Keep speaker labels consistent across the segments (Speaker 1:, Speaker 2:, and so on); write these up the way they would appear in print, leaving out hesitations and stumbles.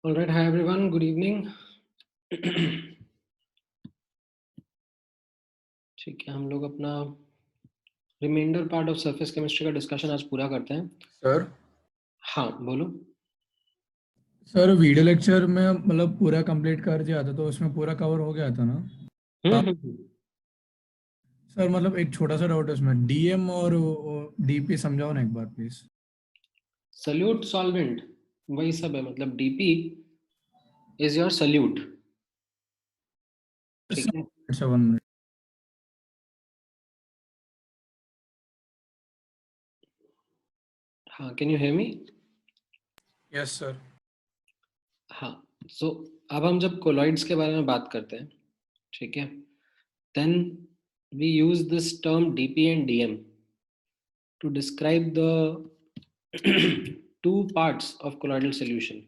Speaker 1: All right, hi everyone, good evening. ठीक है, हम लोग अपना remainder part of surface chemistry का डिस्कशन आज पूरा करते हैं.
Speaker 2: सर
Speaker 1: हाँ बोलो.
Speaker 2: सर वीडियो लेक्चर में मतलब पूरा कंप्लीट कर दिया था तो उसमें पूरा कवर हो गया था ना.
Speaker 1: हम्म.
Speaker 2: सर मतलब एक छोटा सा डाउट है उसमें, डीएम और डीपी समझाओ ना एक बार प्लीज.
Speaker 1: सल्यूट सॉल्वेंट वही सब है, मतलब डीपी इज योर सल्यूट. ठीक है.
Speaker 2: अच्छा 1 मिनट.
Speaker 1: हाँ, can you hear me?
Speaker 2: Yes sir.
Speaker 1: हाँ. सो अब हम जब कोलॉइड्स के बारे में बात करते हैं, ठीक है, then we use this term DP and DM to describe the two parts of colloidal solution.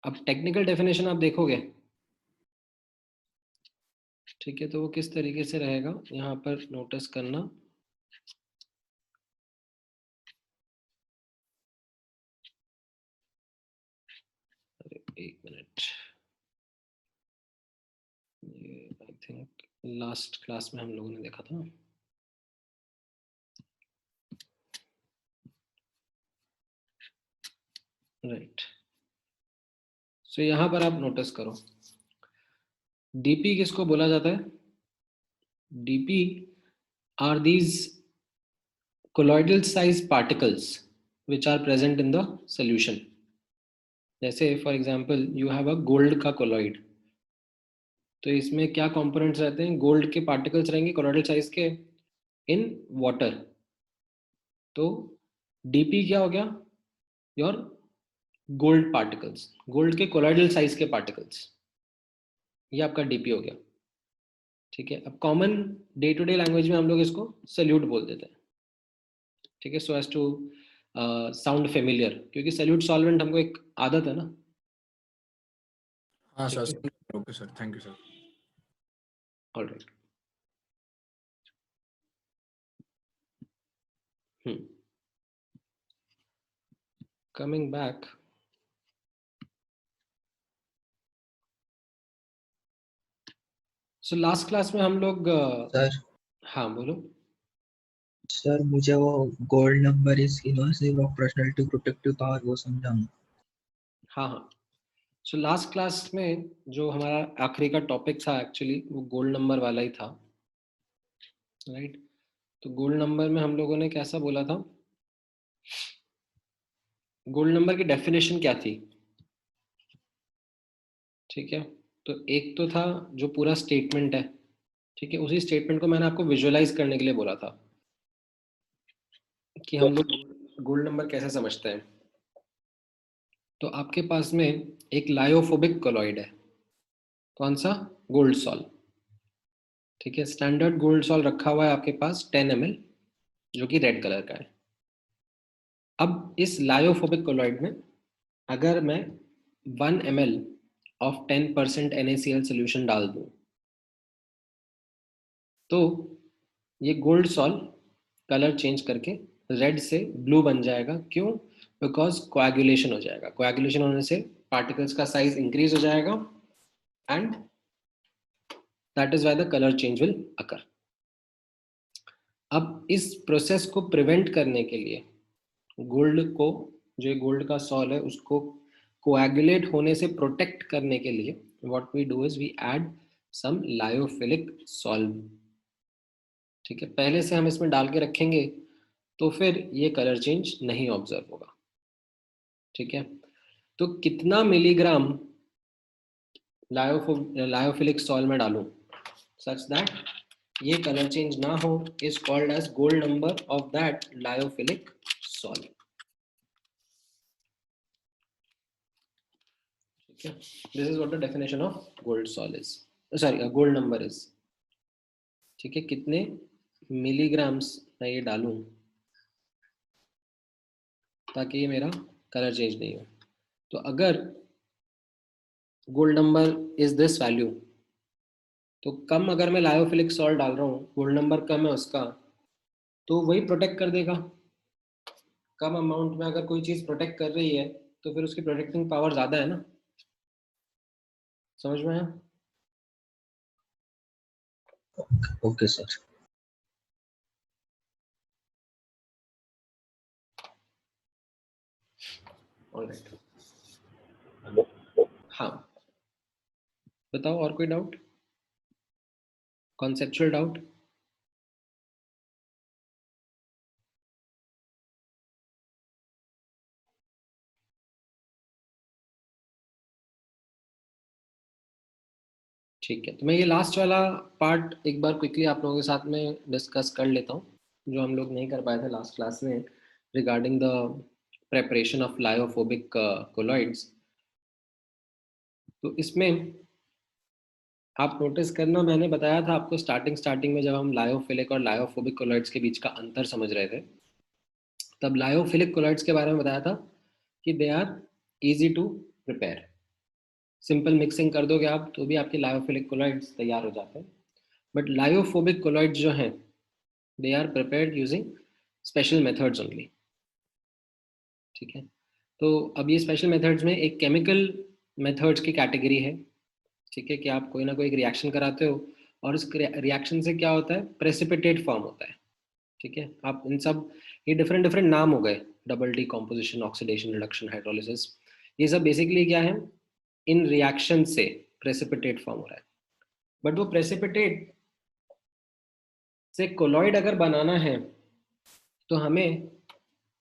Speaker 1: अब टेक्निकल डेफिनेशन आप देखोगे, ठीक है, तो वो किस तरीके से रहेगा यहाँ पर नोटिस करना. एक मिनट, ये आई थिंक लास्ट क्लास में हम लोगों ने देखा था. राइट. सो यहाँ पर आप नोटिस करो, डीपी किसको बोला जाता है? DP are these colloidal size particles which are present in the solution. जैसे for example you have a gold का कोलॉइड, तो इसमें क्या कंपोनेंट्स रहते हैं? गोल्ड के पार्टिकल्स रहेंगे कोलॉइडल साइज के इन वाटर. तो डीपी क्या हो गया? योर गोल्ड पार्टिकल्स, गोल्ड के कोलॉइडल साइज के पार्टिकल्स, ये आपका डीपी हो गया. ठीक है. अब common day to day language में हम लोग इसको सल्यूट बोल देते हैं. ठीक है, so as to sound familiar, क्योंकि सल्यूट सॉल्वेंट हमको एक आदत है ना.
Speaker 2: हाँ
Speaker 1: ठीक
Speaker 2: सर.
Speaker 1: है.
Speaker 2: Okay sir, thank you sir.
Speaker 1: All right. Coming back, so last class में हम लोग
Speaker 3: सर
Speaker 1: हाँ बोलो।
Speaker 3: सर मुझे वो gold number is inversely proportional to protective power वो समझाऊं।
Speaker 1: हाँ हाँ, सो लास्ट क्लास में जो हमारा आखिरी का टॉपिक था एक्चुअली वो गोल्ड नंबर वाला ही था, राइट। तो गोल्ड नंबर में हम लोगों ने कैसा बोला था, गोल्ड नंबर की डेफिनेशन क्या थी, ठीक है। तो एक तो था जो पूरा स्टेटमेंट है, ठीक है, उसी स्टेटमेंट को मैंने आपको विजुअलाइज करने के लिए बोला था कि हम लोग गोल्ड नंबर कैसे समझते हैं। तो आपके पास में एक लायोफोबिक कोलॉइड है, कौन सा, गोल्ड सॉल, ठीक है। स्टैंडर्ड गोल्ड सॉल रखा हुआ है आपके पास 10 ml, जो कि रेड कलर का है। अब इस लायोफोबिक कोलॉइड में अगर मैं 1 ml ऑफ 10% NaCl सोल्यूशन डाल दूं तो ये गोल्ड सॉल कलर चेंज करके रेड से ब्लू बन जाएगा। क्यों? बिकॉज कोएगुलेशन हो जाएगा, कोएगुलेशन होने से पार्टिकल्स का साइज इंक्रीज हो जाएगा and that is why the colour change will occur. अब इस प्रोसेस को प्रिवेंट करने के लिए गोल्ड को, जो गोल्ड का सॉल है उसको कोएगुलेट होने से प्रोटेक्ट करने के लिए what we do is we add some lyophilic sol, ठीक है। पहले से हम इसमें डाल के रखेंगे तो फिर ये कलर चेंज नहीं ऑब्जर्व होगा, ठीक है। तो कितना मिलीग्राम लायोफिलिक सॉल में डालूं सच दैट ये कलर चेंज ना हो is called as gold number of that lyophilic sol, ठीक है। This is what the definition of gold sol is, sorry gold number is, ठीक है। कितने मिलीग्राम्स मैं ये डालूं ताकि ये मेरा कलर चेंज नहीं हो। तो अगर gold number is this value, तो कम अगर मैं लायोफिलिक सॉल्ट डाल रहा हूँ, गोल्ड नंबर कम है उसका, तो वही प्रोटेक्ट कर देगा। कम अमाउंट में अगर कोई चीज प्रोटेक्ट कर रही है तो फिर उसकी प्रोटेक्टिंग पावर ज्यादा है ना, समझ में आया?
Speaker 3: Okay sir.
Speaker 1: Alright,
Speaker 3: hello.
Speaker 1: हाँ बताओ, और कोई डाउट, कॉन्सेप्चुअल डाउट? ठीक है, तो मैं ये लास्ट वाला पार्ट एक बार क्विकली आप लोगों के साथ में डिस्कस कर लेता हूँ, जो हम लोग नहीं कर पाए थे लास्ट क्लास में regarding the preparation of lyophobic colloids. तो इसमें आप नोटिस करना, मैंने बताया था आपको स्टार्टिंग में जब हम लायोफिलिक और लायोफोबिक कोलॉइड्स के बीच का अंतर समझ रहे थे, तब लायोफिलिक कोलॉइड्स के बारे में बताया था कि they are easy to prepare, simple mixing कर दोगे आप तो भी आपके लायोफिलिक कोलॉइड्स तैयार हो जाते हैं। बट लायोफोबिक कोलॉइड्स जो हैं they are prepared using special methods only, ठीक है। तो अब ये स्पेशल मेथड्स में एक केमिकल मेथड्स की कैटेगरी है, ठीक है, कि आप कोई ना कोई एक रिएक्शन कराते हो और उस रिएक्शन से क्या होता है, प्रेसिपिटेट फॉर्म होता है, ठीक है। आप इन सब, ये डिफरेंट डिफरेंट नाम हो गए, double decomposition, oxidation, reduction, hydrolysis, ये सब बेसिकली क्या है, इन रिएक्शन से प्रेसिपिटेट फॉर्म हो रहा है। बट वो प्रेसिपिटेट से कोलॉइड अगर बनाना है तो हमें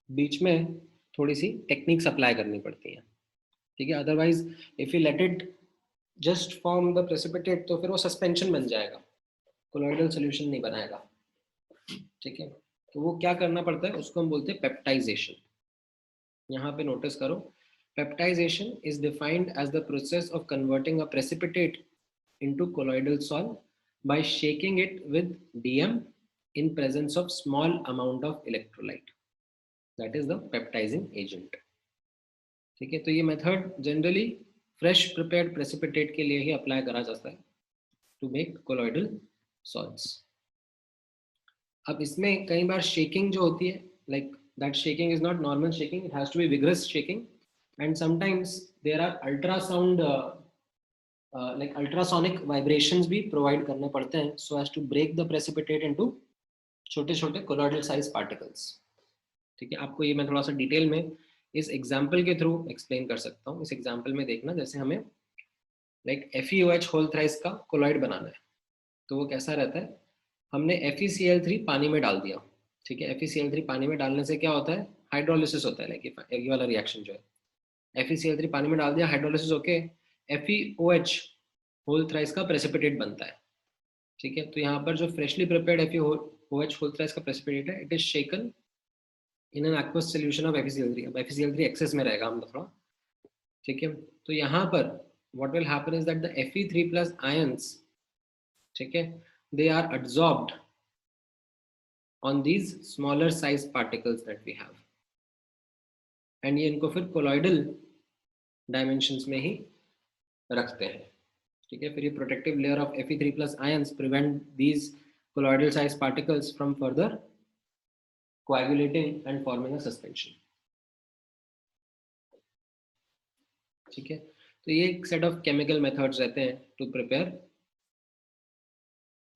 Speaker 1: बीच में थोड़ी सी टेक्निक्स अप्लाई करनी पड़ती है, ठीक है। Otherwise if you let it just form the precipitate तो फिर वो सस्पेंशन बन जाएगा, कोलॉइडल सोल्यूशन नहीं बनाएगा, ठीक है। तो वो क्या करना पड़ता है, उसको हम बोलते हैं पेप्टाइजेशन। यहाँ पे नोटिस करो, peptization is defined as the process of converting a precipitate into colloidal salt by shaking it with DM in presence of small amount of electrolyte, that is the peptizing agent, ठीक है। तो ये method generally fresh prepared precipitate के लिए ही apply करा जाता है to make colloidal salts. अब इसमें कई बार शेकिंग जो होती है, like that shaking is not normal shaking, it has to be vigorous shaking, and sometimes there are ultrasound like ultrasonic vibrations भी प्रोवाइड करने पड़ते हैं so as to break the precipitate into छोटे छोटे कोलॉइडल साइज पार्टिकल्स। ठीक है, आपको ये मैं थोड़ा सा डिटेल में इस एग्जाम्पल के थ्रू एक्सप्लेन कर सकता हूँ। इस एग्जाम्पल में देखना, जैसे हमें लाइक FeOH होल थ्राइस का कोलॉइड बनाना है, तो वो कैसा रहता है, हमने FeCl3 पानी में डाल दिया। ठीक है, FeCl3 पानी में डालने से क्या होता है, हाइड्रोलिसिस होता है। लाइक ये वाला रिएक्शन जो है, FeCl3 पानी में डाल दिया, हाइड्रोलिसिस होके FeOH होल थ्राइस का प्रेसिपिटेट बनता है। ठीक है, तो यहाँ पर जो freshly prepared FeOH whole thrice का प्रेसिपिटेट है, it is shaken in an aqueous solution of FeCl3। अब FeCl3 एक्सेस में रहेगा हम थोड़ा। ठीक है, तो यहाँ पर what will happen is that the Fe3 plus ions, ठीक है, they are adsorbed on these smaller size particles that we have, and ये इनको फिर colloidal dimensions में ही रखते हैं। ठीक है, फिर ये protective layer of Fe3 plus ions prevent these colloidal size particles from further coagulating and forming a suspension। ठीक है, तो ये एक सेट ऑफ केमिकल मेथड्स रहते हैं टू प्रिपेयर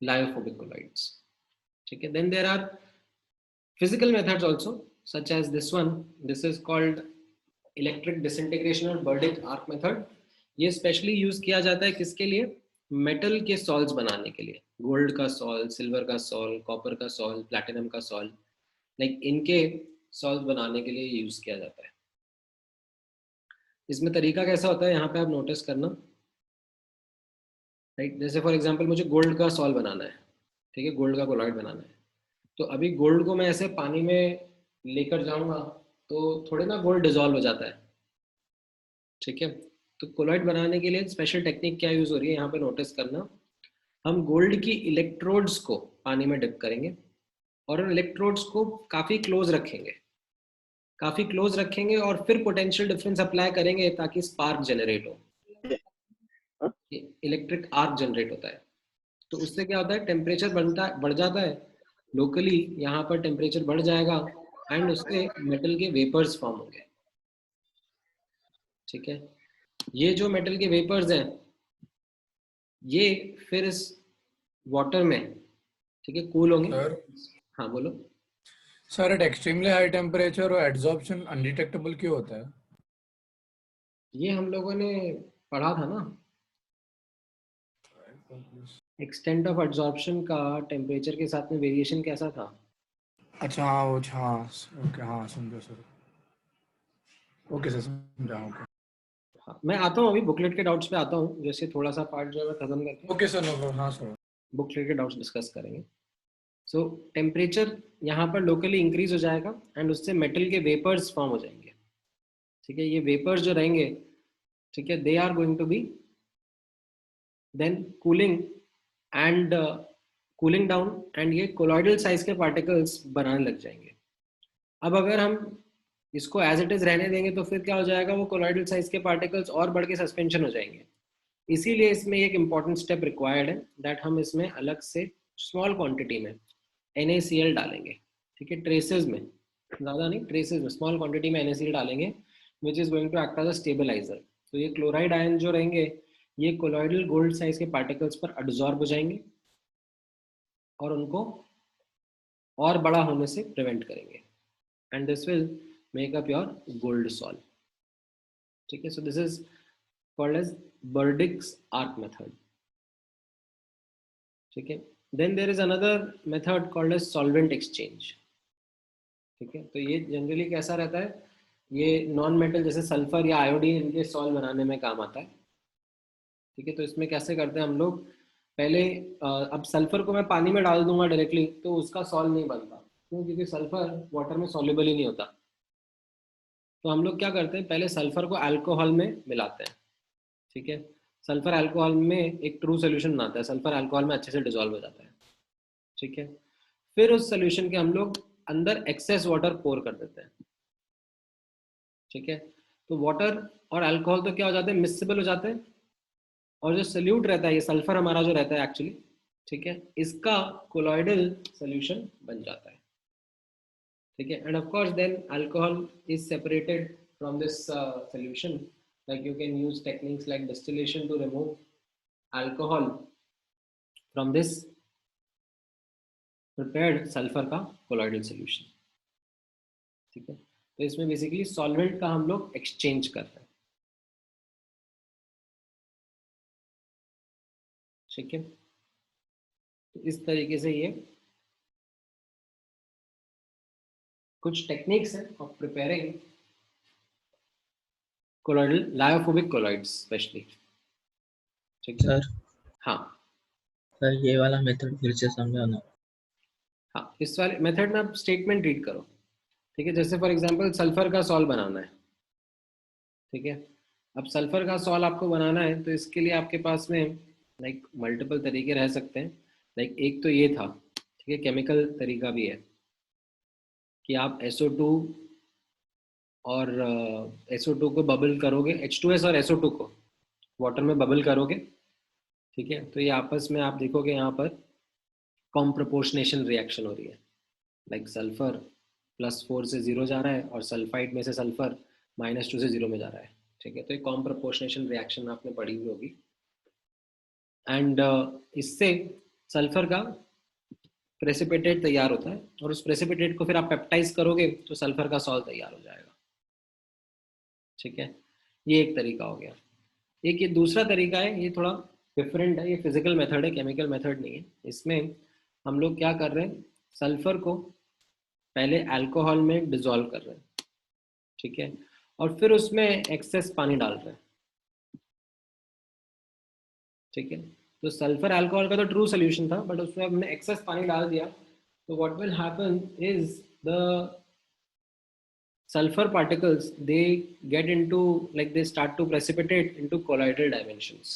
Speaker 1: lyophobic colloids। ठीक है, then there are physical methods also, such as this one. This is called electric disintegration or Burdick arc method। ये स्पेशली यूज किया जाता है किसके लिए, मेटल के सॉल्स बनाने के लिए। गोल्ड का सॉल्ट, सिल्वर का सॉल्ट, कॉपर का सॉल्ट, प्लैटिनम का सॉल्ट, लाइक इनके सॉल्ट बनाने के लिए यूज किया जाता है। इसमें तरीका कैसा होता है, यहाँ पे आप नोटिस करना। राइट, जैसे फॉर एग्जांपल मुझे गोल्ड का सॉल्ट बनाना है। ठीक है, गोल्ड का कोलॉइड बनाना है, तो अभी गोल्ड को मैं ऐसे पानी में लेकर जाऊंगा तो थोड़े ना गोल्ड डिजोल्व हो जाता है। ठीक है, तो कोलॉइड बनाने के लिए स्पेशल टेक्निक क्या यूज हो रही है, यहाँ पे नोटिस करना। हम गोल्ड की इलेक्ट्रोड्स को पानी में डिप करेंगे और उन इलेक्ट्रोड्स को काफी क्लोज रखेंगे और फिर पोटेंशियल डिफरेंस अप्लाई करेंगे ताकि स्पार्क जनरेट हो, इलेक्ट्रिक आर्क जनरेट होता है। तो उससे क्या होता है, टेम्परेचर बढ़ जाता है लोकली, यहाँ पर टेम्परेचर बढ़ जाएगा एंड उससे मेटल के वेपर्स फॉर्म होंगे। ठीक है, ये जो मेटल के वेपर्स हैं ये फिर इस वाटर में, ठीक है, कूल होंगे।
Speaker 2: सर
Speaker 1: हाँ बोलो।
Speaker 2: Sir at extremely high temperature और एड्सॉर्प्शन अनडिटेक्टेबल क्यों होता है?
Speaker 1: ये हम लोगों ने पढ़ा था ना, एक्सटेंट ऑफ एड्सॉर्प्शन का टेम्परेचर के साथ में वेरिएशन कैसा था।
Speaker 2: अच्छा हाँ वो हाँ ओके हाँ समझो सर, ओके सर समझा ओके।
Speaker 1: हाँ, मैं आता हूँ अभी बुकलेट के डाउट्स पे आता हूँ, जैसे थोड़ा सा पार्ट जो है मैं खत्म करके
Speaker 2: ओके सर नो हाँ सर।
Speaker 1: बुकलेट के डाउट्स डिस्कस करेंगे। सो टेम्परेचर यहाँ पर लोकली इंक्रीज हो जाएगा एंड उससे मेटल के वेपर्स फॉर्म हो जाएंगे। ठीक है, ये वेपर्स जो रहेंगे, ठीक है, they are going to be then cooling down and ये कोलॉइडल साइज के पार्टिकल्स बनाने लग जाएंगे। अब अगर हम इसको एज इट इज रहने देंगे तो फिर क्या हो जाएगा, वो कोलॉइडल साइज के पार्टिकल्स और बढ़ के सस्पेंशन हो जाएंगे। इसीलिए इसमें एक इंपॉर्टेंट स्टेप रिक्वायर्ड है, दैट हम इसमें अलग से स्मॉल क्वांटिटी में NaCl डालेंगे। ठीक है, ट्रेसेस में, ज़्यादा नहीं, ट्रेसेस में स्मॉल क्वांटिटी में NaCl डालेंगे, which is going to act as a stabiliser. तो ये क्लोराइड आयन जो रहेंगे ये कोलॉइडल गोल्ड साइज के पार्टिकल्स पर एब्जॉर्ब हो जाएंगे और उनको और बड़ा होने से प्रिवेंट करेंगे and this will make up your gold salt. ठीक है, so this is called as Bredig's arc method. ठीक है, then there is another method called as solvent exchange. ठीक है, तो ये जनरली कैसा रहता है, ये नॉन मेटल जैसे सल्फर या आयोडीन इनके सॉल्ट बनाने में काम आता है। ठीक है, तो इसमें कैसे करते हैं हम लोग, पहले अब सल्फर को मैं पानी में डाल दूंगा डायरेक्टली तो उसका सॉल्ट नहीं बनता, क्यों, क्योंकि सल्फर वाटर में सॉल्युबल ही नहीं होता। तो हम लोग क्या करते हैं, पहले सल्फर को अल्कोहल में मिलाते हैं। ठीक है, सल्फर अल्कोहल में एक ट्रू सोल्यूशन बनाता है, सल्फर अल्कोहल में अच्छे से डिजोल्व हो जाता है। ठीक है, फिर उस सोल्यूशन के हम लोग अंदर एक्सेस वाटर पोर कर देते हैं। ठीक है, तो वाटर और अल्कोहल तो क्या हो जाते हैं, मिक्सेबल हो जाते हैं, और जो सोल्यूट रहता है, ये सल्फर हमारा जो रहता है एक्चुअली, ठीक है, इसका कोलॉइडल सोल्यूशन बन जाता है। ठीक है, and of course then alcohol is separated from this solution, like you can use techniques like distillation to remove alcohol from this prepared sulphur का कोलॉइडल सॉल्यूशन। ठीक है, तो इसमें बेसिकली सॉल्वेंट का हम लोग एक्सचेंज कर रहे हैं। ठीक है, तो इस तरीके से ये कुछ टेक्निक्स हैं of preparing colloidal lyophobic colloids specially. ठीक है,
Speaker 3: सर
Speaker 1: हाँ
Speaker 3: सर ये वाला मेथड फिर से समझाना।
Speaker 1: हाँ, इस वाले मेथड में आप स्टेटमेंट रीड करो। ठीक है, जैसे फॉर एग्जांपल सल्फर का सॉल्व बनाना है। ठीक है, अब सल्फर का सॉल्व आपको बनाना है तो इसके लिए आपके पास में लाइक मल्टीपल तरीके रह सकते हैं। लाइक एक तो ये था, ठीक है, केमिकल तरीका भी है कि आप SO2 और SO2 को बबल करोगे, H2S और SO2 को वाटर में बबल करोगे। ठीक है, तो ये आपस में आप देखोगे यहाँ पर कॉम प्रोपोर्शनेशन रिएक्शन हो रही है। लाइक सल्फर +4 से 0 जा रहा है और सल्फाइड में से सल्फर -2 से 0 में जा रहा है। ठीक है, तो ये कॉम प्रोपोर्शनेशन रिएक्शन आपने पढ़ी हुई होगी। एंड इससे सल्फर का प्रेसिपिटेट तैयार होता है और उस प्रेसिपिटेट को फिर आप पेप्टाइज करोगे तो सल्फर का सॉल्ट तैयार हो जाएगा। ठीक है, ये एक तरीका हो गया। एक ये दूसरा तरीका है, ये थोड़ा डिफरेंट है, ये फिजिकल मेथड है, केमिकल मेथड नहीं है। इसमें हम लोग क्या कर रहे हैं, सल्फर को पहले अल्कोहल में डिसॉल्व कर रहे हैं। ठीक है, और फिर उसमें एक्सेस पानी डाल रहे हैं। ठीक है, तो सल्फर अल्कोहल का तो ट्रू सोल्यूशन था, बट उसमें हमने एक्सेस पानी डाल दिया, तो what will happen is the sulfur particles, they get into, like they start to precipitate into colloidal dimensions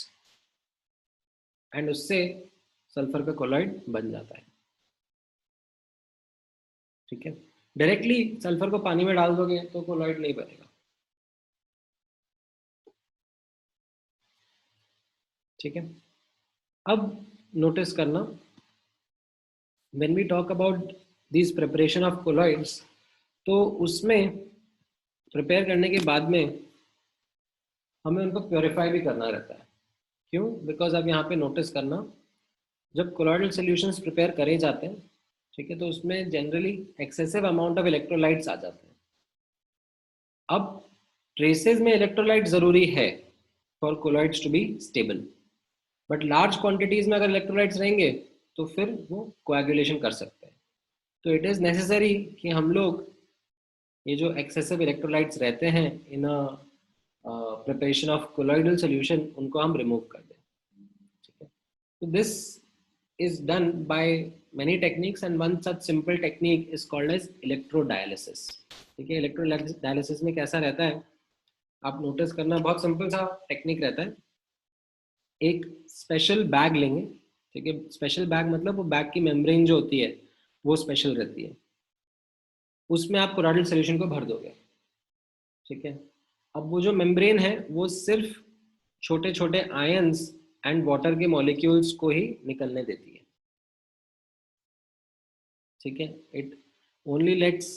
Speaker 1: and उससे सल्फर का कोलॉइड बन जाता है। ठीक है, डायरेक्टली सल्फर को पानी में डाल दोगे तो कोलॉइड नहीं बनेगा। ठीक है, अब नोटिस करना, when we talk about these preparation of colloids, तो उसमें प्रिपेयर करने के बाद में हमें उनको प्योरीफाई भी करना रहता है। क्यों? बिकॉज अब यहाँ पे नोटिस करना, जब कोलॉइडल सॉल्यूशंस प्रिपेयर करे जाते हैं, ठीक है, तो उसमें generally excessive amount of electrolytes आ जाते हैं। अब ट्रेसेस में इलेक्ट्रोलाइट जरूरी है for colloids to be stable, but large quantities में अगर इलेक्ट्रोलाइट्स रहेंगे तो फिर वो कोएगुलेशन कर सकते हैं। तो इट इज नेसेसरी कि हम लोग ये जो एक्सेसिव इलेक्ट्रोलाइट्स रहते हैं in preparation of colloidal solution, उनको हम रिमूव कर दें। ठीक है, तो this is done by many techniques and one such simple technique is called as electrodialysis. ठीक है, इलेक्ट्रोडायलिसिस में कैसा रहता है आप नोटिस करना, बहुत सिंपल सा टेक्निक रहता है। एक स्पेशल बैग लेंगे। ठीक है, स्पेशल बैग मतलब वो बैग की मेम्ब्रेन जो होती है वो स्पेशल रहती है, उसमें आप कोलॉइडल सॉल्यूशन को भर दोगे। ठीक है, अब वो जो मेम्ब्रेन है वो सिर्फ छोटे छोटे आयंस एंड वाटर के मॉलिक्यूल्स को ही निकलने देती है। ठीक है, it only let's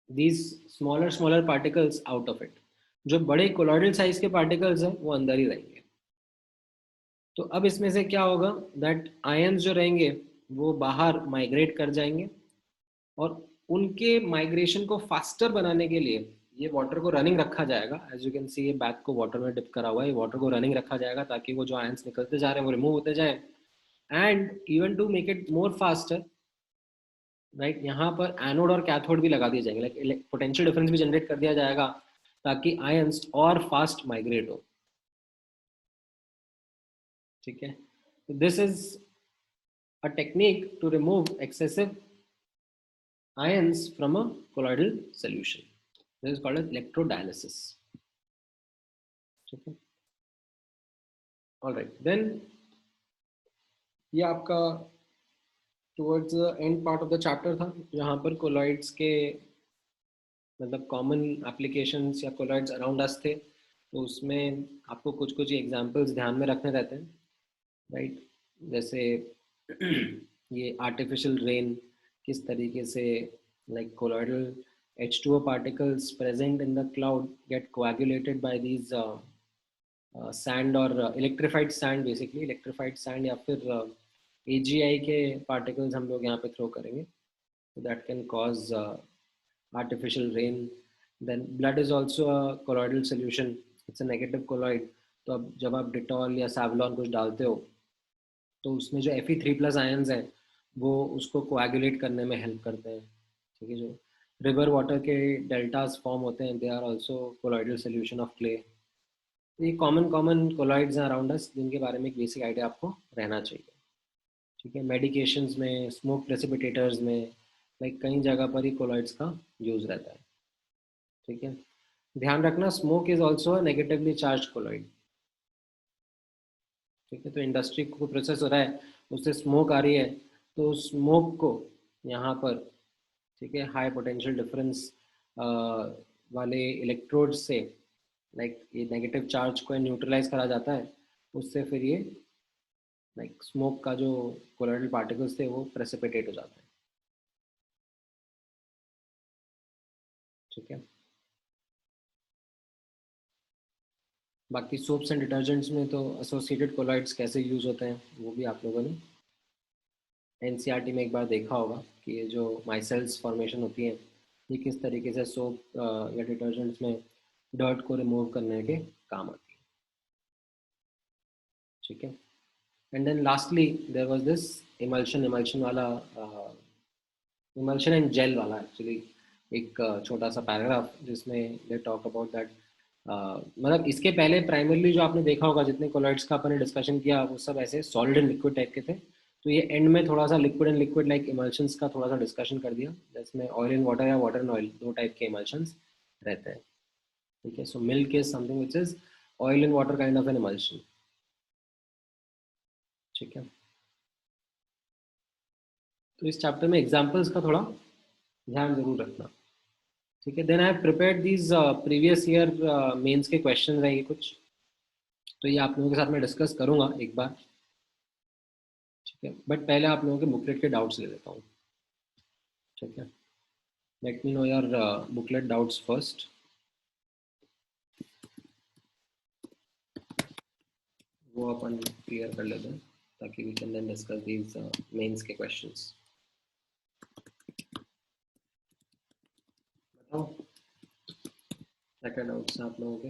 Speaker 1: these smaller particles out of it. जो बड़े कोलॉइडल साइज के पार्टिकल्स हैं वो अंदर ही रहेंगे। तो अब इसमें से क्या होगा, दैट आयंस जो रहेंगे वो बाहर माइग्रेट कर जाएंगे और उनके माइग्रेशन को फास्टर बनाने के लिए ये वाटर को रनिंग रखा जाएगा। एज यू कैन सी ये बैग को वाटर में डिप करा हुआ है, वाटर को रनिंग रखा जाएगा ताकि वो जो आयंस निकलते जा रहे हैं वो रिमूव होते जाए। And even to make it more faster, right, यहाँ पर एनोड और कैथोड भी लगा दिए जाएंगे, लाइक पोटेंशियल डिफरेंस भी जनरेट कर दिया जाएगा ताकि आयंस और फास्ट माइग्रेट हो। ठीक है, तो this is a technique to remove excessive ions from a colloidal solution. This is called as electrodialysis. ठीक है, all right, then ये आपका towards the end part of the chapter था जहाँ पर colloids के मतलब common applications या colloids around us थे। तो उसमें आपको कुछ कुछ examples ध्यान में रखने रहते हैं, right? जैसे ये artificial rain किस तरीके से like colloidal H2O particles present in the cloud get coagulated by these sand और electrified sand, basically electrified sand या फिर AgI के पार्टिकल्स हम लोग यहाँ पे थ्रो करेंगे, so that can cause artificial rain. Then blood is also a colloidal solution, it's a negative colloid. तो अब जब आप डिटॉल या सैवलॉन कुछ डालते हो तो उसमें जो Fe3+ आयंस हैं वो उसको कोएगुलेट करने में हेल्प करते हैं, ठीक है। जो रिवर वाटर के डेल्टास फॉर्म होते हैं, they are also colloidal solution of clay. ये कॉमन कोलॉइड्स हैं अराउंड अस, जिनके बारे में एक बेसिक आइडिया आपको रहना चाहिए, ठीक है। मेडिकेशंस में, स्मोक प्रेसिपिटेटर्स में, लाइक कई जगह पर ही कोलॉइड्स का यूज रहता है, ठीक है। ध्यान रखना, smoke is also a negatively charge colloid, ठीक है। तो इंडस्ट्री को प्रोसेस हो रहा है, उससे स्मोक आ रही है, तो स्मोक को यहाँ पर, ठीक है, हाई पोटेंशियल डिफरेंस वाले इलेक्ट्रोड से लाइक ये नेगेटिव चार्ज को न्यूट्रलाइज करा जाता है, उससे फिर ये लाइक स्मोक का जो कोलोइडल पार्टिकल्स थे वो प्रेसिपिटेट हो जाते हैं, ठीक है। बाकी सोप्स एंड डिटर्जेंट्स में तो एसोसिएटेड कोलॉइड्स कैसे यूज होते हैं वो भी आप लोगों ने NCERT में एक बार देखा होगा कि ये जो माइसेल्स फॉर्मेशन होती है ये किस तरीके से सोप या डिटर्जेंट्स में डर्ट को रिमूव करने के काम आती है, ठीक है। And then lastly there was this emulsion वाला, इमल्शन एंड जेल वाला एक्चुअली एक छोटा सा पैराग्राफ जिसमें दे टॉक अबाउट दैट, मतलब इसके पहले प्राइमरली जो आपने देखा होगा जितने कोलॉइड्स का आपने डिस्कशन किया वो सब ऐसे सॉलिड एंड लिक्विड टाइप के थे, तो ये एंड में थोड़ा सा liquid and liquid like emulsions का थोड़ा सा डिस्कशन कर दिया, जिसमें ऑयल एंड वाटर या वाटर एंड ऑयल दो टाइप के इमल्शंस रहते हैं, ठीक है। So milk is something which is oil and water kind of N emulsion, ठीक है। तो इस चैप्टर में एग्जाम्पल्स का थोड़ा ध्यान जरूर रखना, ठीक है। Then I have prepared these previous year mains के क्वेश्चन रहेंगे कुछ, तो ये आप लोगों के साथ मैं डिस्कस करूंगा एक बार, ठीक है। बट पहले आप लोगों के बुकलेट के डाउट्स ले लेता हूँ, ठीक है। Let me know your booklet doubts first. वो अपन क्लियर कर लेते हैं ताकि we can then discuss these mains के क्वेश्चंस। बताओ क्या क्या डाउट्स हैं आप लोगों के।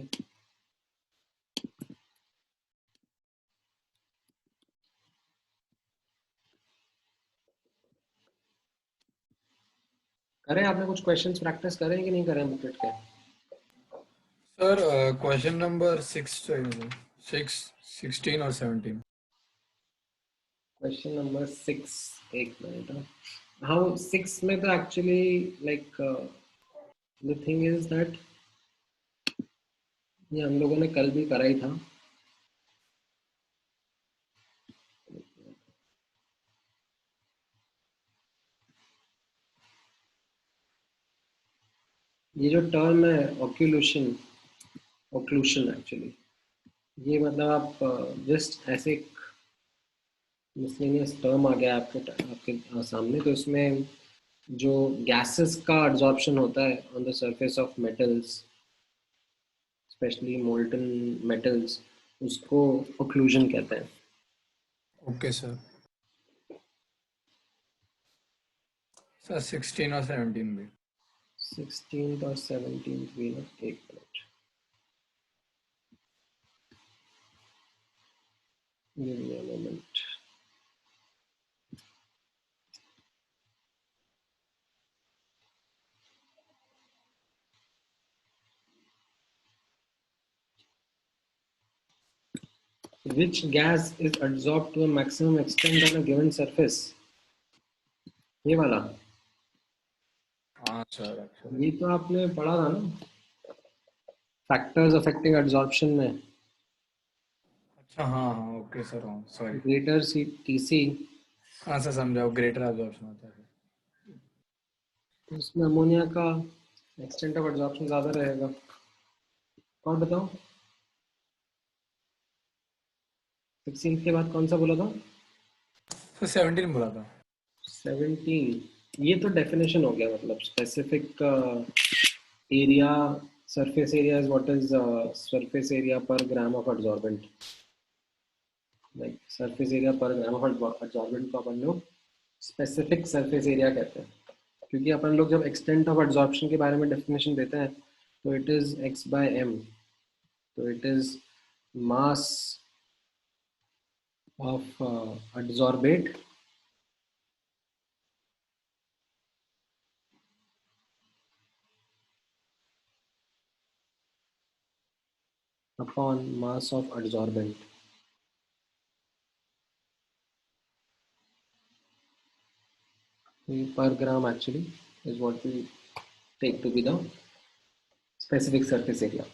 Speaker 1: करें आपने कुछ क्वेश्चंस प्रैक्टिस करें कि नहीं करें बुकलेट के?
Speaker 2: सर क्वेश्चन नंबर 16 और 17।
Speaker 1: क्वेश्चन नंबर 6, एक मिनट। हाँ 6 में तो actually like the thing is that ये हम लोगों ने कल भी करा ही था, ये जो टर्म है ऑक्यूलूशन, ऑक्लूशन एक्चुअली ये मतलब आप जस्ट ऐसे मिसलेनियस टर्म आ गया आपके सामने, तो इसमें जो गैसेस का एब्जॉर्प्शन होता है on the surface of metals, specially molten metals, उसको ऑक्लूजन कहते हैं।
Speaker 2: Okay sir. सर 16 और 17 भी।
Speaker 1: 16th और 17th भी ना, एक minute, give me a moment। Which gas is adsorbed to a maximum extent on a given surface? ये वाला,
Speaker 2: हाँ सर
Speaker 1: ये तो आपने पढ़ा था ना, फैक्टर्स अफेक्टिंग एब्जॉर्प्शन में।
Speaker 2: अच्छा हाँ हाँ ओके सर, हाँ सॉरी।
Speaker 1: ग्रेटर TC,
Speaker 2: हाँ सर समझाओ, ग्रेटर एब्जॉर्प्शन होता है।
Speaker 1: तो उसमें अमोनिया का एक्सटेंट ऑफ एब्जॉर्प्शन ज़्यादा रहेगा। और बताओ 16 के बाद कौन सा बोला था?
Speaker 2: सर 17 बोला था।
Speaker 1: 17, ये तो डेफिनेशन हो गया, मतलब specific area surface area is what is surface area per gram of adsorbent. Like surface area per gram of adsorbent को अपन लोग specific surface area कहते हैं, क्योंकि अपन लोग जब extent of adsorption के बारे में definition देते हैं तो it is x by m, तो it is mass of adsorbate upon mass of adsorbent. Per gram actually is what we take to be the specific surface area.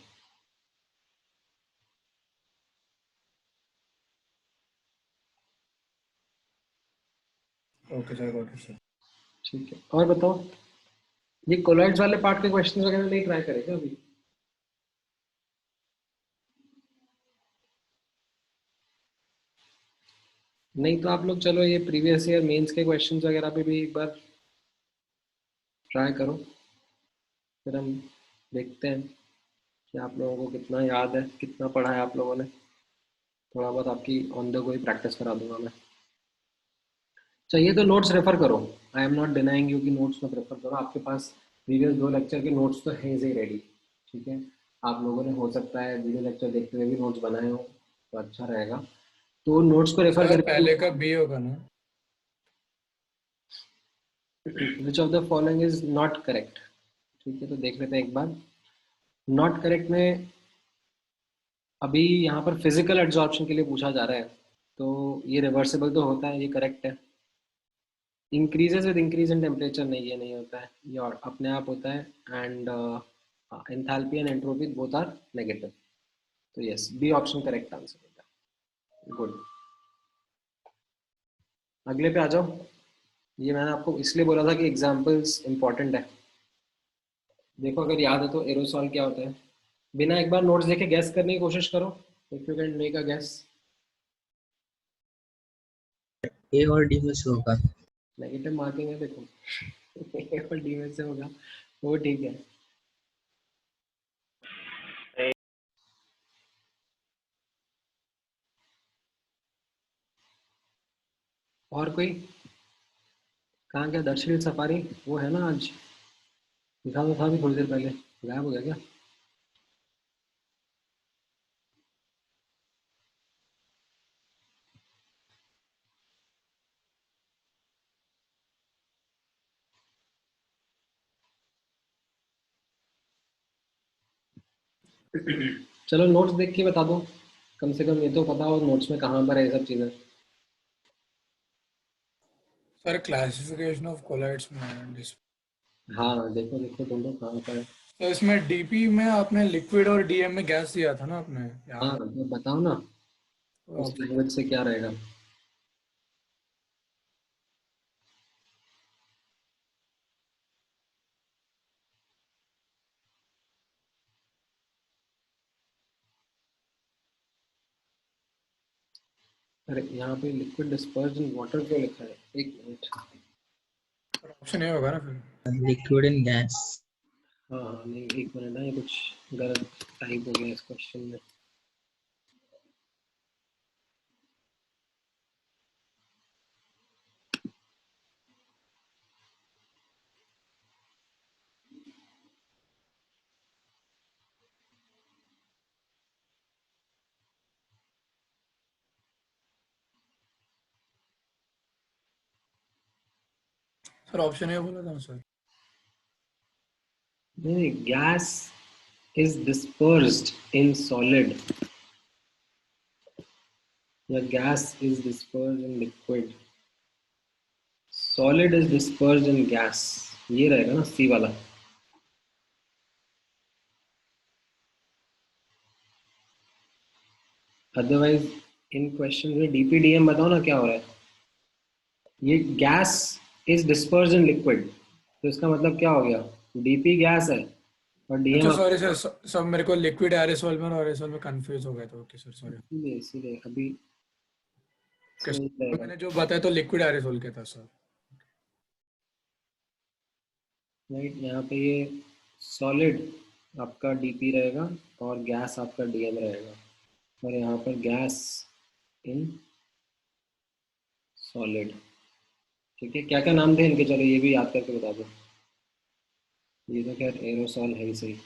Speaker 2: Okay sir, got it sir.
Speaker 1: ठीक है, और बताओ ये colloids वाले part के question वगैरह नहीं ट्राई करेगा अभी? नहीं तो आप लोग चलो ये प्रीवियस ईयर मेंस के क्वेश्चंस वगैरह पे भी एक बार ट्राई करो, फिर हम देखते हैं कि आप लोगों को कितना याद है, कितना पढ़ा है आप लोगों ने। थोड़ा बहुत आपकी on the go he practice करा दूंगा मैं। चाहिए तो नोट्स रेफर करो, I am not denying you कि नोट्स मत रेफर करो, आपके पास प्रीवियस 2 लेक्चर के नोट्स तो हैं ही रेडी, ठीक है। आप लोगों ने हो सकता है वीडियो लेक्चर देखते हुए भी नोट्स बनाए हो, तो अच्छा रहेगा, तो नोट्स को रेफर
Speaker 2: सर
Speaker 1: करके
Speaker 2: पहले का बी होगा ना?
Speaker 1: विच of the following is not correct, ठीक है, तो देख लेते हैं एक बार। नॉट करेक्ट में अभी यहाँ पर फिजिकल एड्सॉर्प्शन के लिए पूछा जा रहा है, तो ये रिवर्सिबल तो होता है, ये करेक्ट है। Increases with increase in temperature, नहीं ये नहीं होता है, ये अपने आप होता है। And enthalpy and entropy both are negative, तो yes B option correct answer होता है। गुड, अगले पे आ जाओ। ये मैंने आपको इसलिए बोला था कि एग्जाम्पल्स इंपॉर्टेंट है। देखो अगर याद है तो एरोसॉल क्या होता है, बिना एक बार नोट्स देखे गैस करने की कोशिश करो, if you can make a gas.
Speaker 3: A और डी में से होगा।
Speaker 1: नेगेटिव मार्किंग है देखो ए और डी में से होगा, वो ठीक है। और कोई? कहाँ गया दर्शनील सफारी? वो है ना आज, दिखा तो था भी थोड़ी देर पहले, गायब हो गया क्या? चलो नोट्स देख के बता दो, कम से कम ये तो पता हो नोट्स में कहाँ पर है ये सब चीज़ें।
Speaker 2: सर क्लासिफिकेशन ऑफ कोलाइड्स में
Speaker 1: हाँ देखो देखो तुम लोग कहाँ पर है।
Speaker 2: तो इसमें डीपी में आपने लिक्विड और डीएम में गैस दिया था ना आपने
Speaker 1: हाँ
Speaker 2: यहाँ?
Speaker 1: तो बताओ ना उस लैंग्वेज से क्या रहेगा। अरे यहाँ पे लिक्विड डिस्पर्स्ड इन वाटर क्यों लिखा है, एक मिनट।
Speaker 2: ऑप्शन ए होगा ना फिर।
Speaker 3: Liquid in gas.
Speaker 1: हाँ हाँ नहीं एक मिनट ना, ये कुछ गलत टाइप हो गया इस क्वेश्चन में।
Speaker 2: सर ऑप्शन ए बोला था सर।
Speaker 1: नहीं, gas is dispersed in solid या gas is dispersed in liquid. Solid is dispersed in gas, ये रहेगा ना सी वाला। अदरवाइज इन क्वेश्चन में डीपीडीएम बताओ ना क्या हो रहा है। ये gas is dispersed in liquid, तो इसका मतलब क्या हो गया, डीपी गैस है और डीएम।
Speaker 2: अच्छा सॉरी सर, सब मेरे को लिक्विड एरोसोल में और एरोसोल में कंफ्यूज हो गया था। Okay sir sorry.
Speaker 1: इसीलिए अभी सही
Speaker 2: तो
Speaker 1: रहेगा।
Speaker 2: मैंने जो बताया तो लिक्विड एरोसोल के था सर।
Speaker 1: राइट, यहाँ पे ये सॉलिड आपका डीपी रहेगा और गैस आपका डीएम रहेगा, और यहाँ पर गैस इन सॉलिड। ठीक है, क्या क्या नाम थे इनके, चलो ये भी याद करके बता दो। ये तो खैर एरोसॉल है ही सही।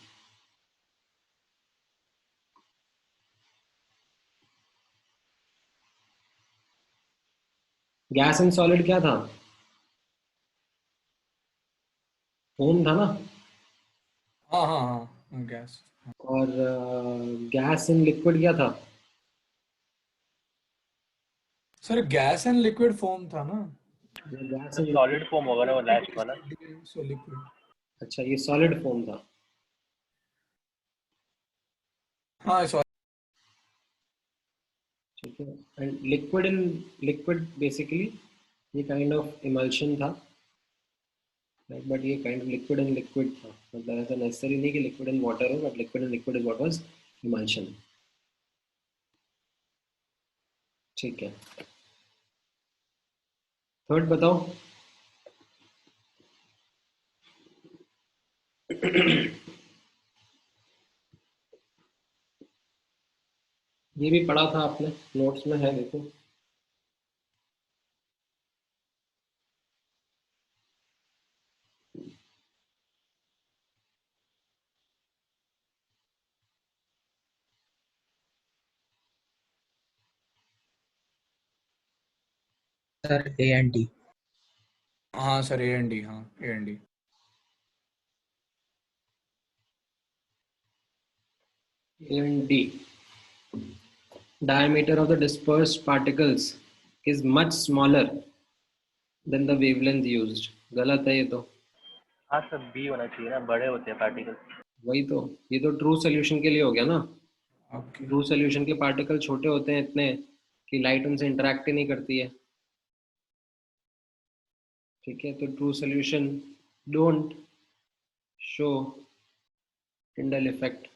Speaker 1: गैस इन सॉलिड क्या था? फोम था ना।
Speaker 2: हाँ हाँ हाँ, गैस।
Speaker 1: और गैस इन लिक्विड क्या था?
Speaker 2: Sir gas and liquid form था ना।
Speaker 1: गैस
Speaker 4: तो
Speaker 1: इन लिक्विड।
Speaker 4: सॉलिड फॉर्म होगा ना वो लास्ट वाला।
Speaker 2: So liquid.
Speaker 1: अच्छा, ये सॉलिड फॉर्म था।
Speaker 2: हाँ सॉरी।
Speaker 1: ठीक है, and liquid in liquid basically ये काइंड ऑफ इमल्शन था, बट ये kind of liquid in liquid था, मतलब ऐसा नेसेसरी नहीं कि लिक्विड इन वाटर हो, but liquid in liquid is what was emulsion. ठीक है, थर्ड बताओ। ये भी पढ़ा था आपने, नोट्स में है, देखो।
Speaker 3: Sir A and D.
Speaker 2: हाँ सर, ए एंड डी, हाँ A and D.
Speaker 1: And D, diameter of the dispersed particles is much smaller than the wavelength used। गलत है ये तो।
Speaker 4: हाँ सर, बी होना चाहिए ना, बड़े होते हैं पार्टिकल।
Speaker 1: वही तो, ये तो ट्रू सोल्यूशन के लिए हो गया ना।
Speaker 2: ओके।
Speaker 1: ट्रू सोल्यूशन के पार्टिकल छोटे होते हैं इतने कि लाइट उनसे इंटरेक्ट ही नहीं करती है। ठीक है, तो true solution don't show Tyndall effect,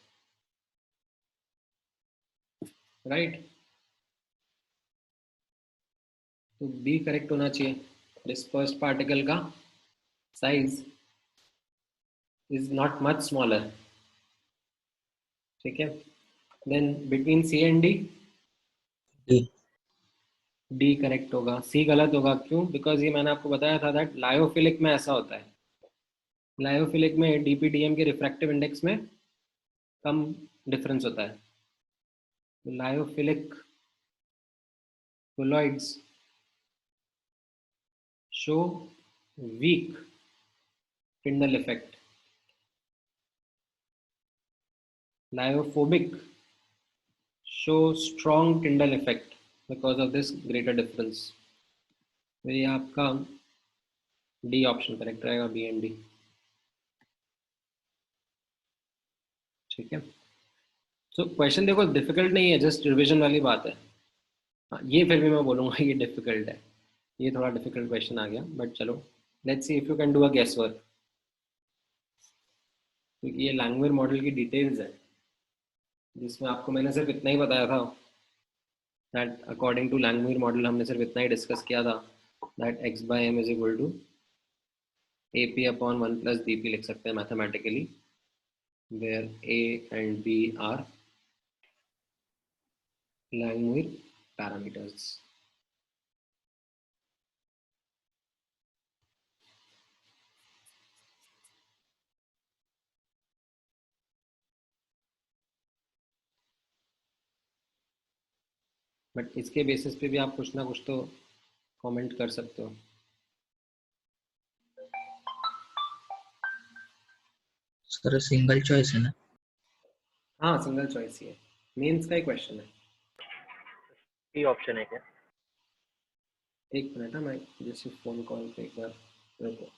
Speaker 1: right. तो बी करेक्ट होना चाहिए। डिस्पर्स्ड पार्टिकल का size is not much smaller. ठीक है, then between C and D,
Speaker 3: D.
Speaker 1: D correct होगा, सी गलत होगा। क्यों? बिकॉज ये मैंने आपको बताया था दैट लायोफिलिक में ऐसा होता है। लायोफिलिक में डीपीडीएम के रिफ्रैक्टिव इंडेक्स में कम डिफरेंस होता है। Lyophilic colloids show weak Tyndall effect. Lyophobic show strong Tyndall effect because of this greater difference। तो ये आपका डी ऑप्शन करेक्ट रहेगा, बी एंड डी। ठीक है, तो क्वेश्चन देखो डिफिकल्ट नहीं है, जस्ट रिवीजन वाली बात है। हाँ, ये फिर भी मैं बोलूँगा ये डिफिकल्ट है, ये थोड़ा डिफिकल्ट क्वेश्चन आ गया, बट चलो let's see if you can do a guess work. क्योंकि ये लैंग्वेज मॉडल की डिटेल्स है, जिसमें आपको मैंने सिर्फ इतना ही बताया था that according to Langmuir model हमने सिर्फ इतना ही डिस्कस किया था that X by M is equal to A P upon one plus D P लिख सकते हैं mathematically, where A and B are Langmuir parameters. But इसके बेसिस पे भी आप कुछ ना कुछ तो कमेंट कर सकते हो।
Speaker 3: सर सिंगल चॉइस है ना?
Speaker 1: हाँ, सिंगल चॉइस ही है, मेंस का ही क्वेश्चन है।
Speaker 4: सी ऑप्शन है क्या?
Speaker 1: एक मिनट है, मैं जैसे फोन कॉल पे एक बार रुको।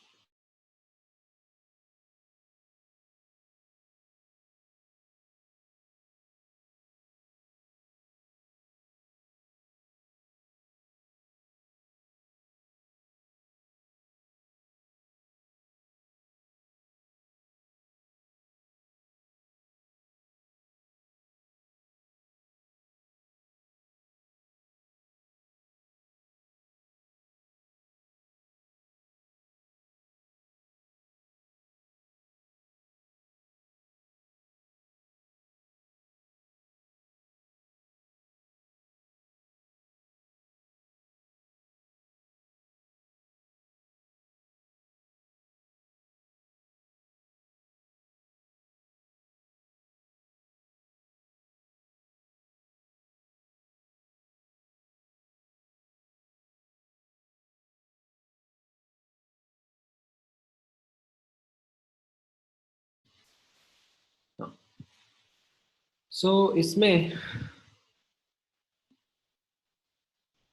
Speaker 1: सो इसमें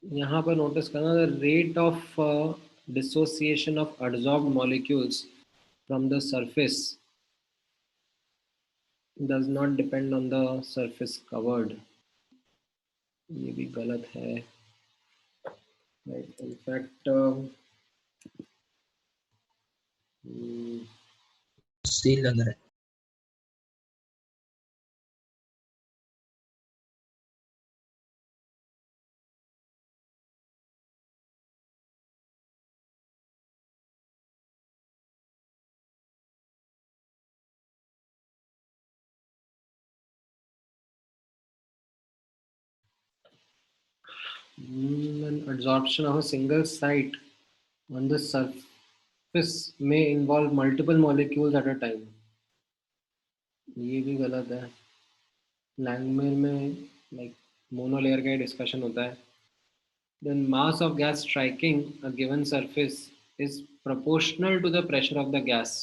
Speaker 1: यहाँ पर नोटिस करना, the rate of dissociation of adsorbed molecules from the surface does not depend on the surface covered. ये भी गलत है, right? In fact
Speaker 3: सी लग रहा है।
Speaker 1: an adsorption of a single site on the surface may involve multiple molecules at a time. ये भी गलत है। लैंगमेर में लाइक मोनोलेयर का डिस्कशन होता है। Then mass of gas striking a given surface is proportional to the pressure of the gas.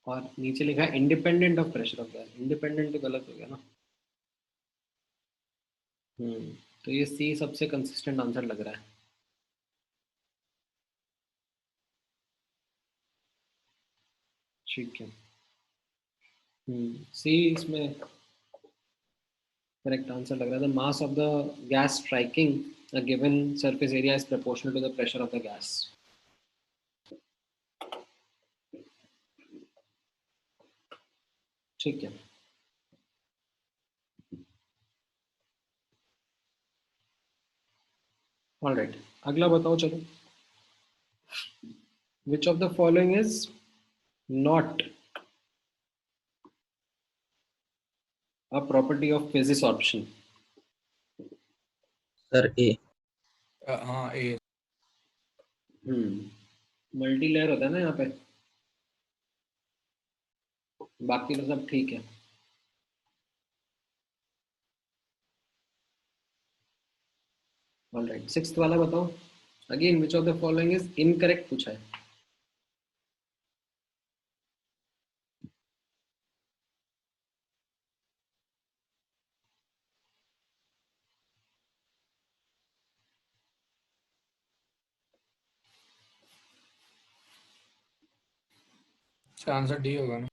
Speaker 1: और नीचे लिखा है independent of pressure of gas. Independent तो गलत हो गया ना। तो ये सी सबसे कंसिस्टेंट आंसर लग रहा है। ठीक है, सी इसमें करेक्ट आंसर लग रहा है। The mass of the gas striking a given surface area is proportional to the pressure of the gas. ठीक है, ऑलराइट, अगला बताओ चलो। Which of the following is not a property of phase sorption?
Speaker 3: Sir A.
Speaker 2: हाँ A.
Speaker 1: Multi layer होता है ना यहाँ पे, बाकी तो सब ठीक है। ऑलराइट, सिक्स्थ वाला बताओ। Again which of the following is incorrect पूछा है।
Speaker 2: इसका आंसर डी होगा ना।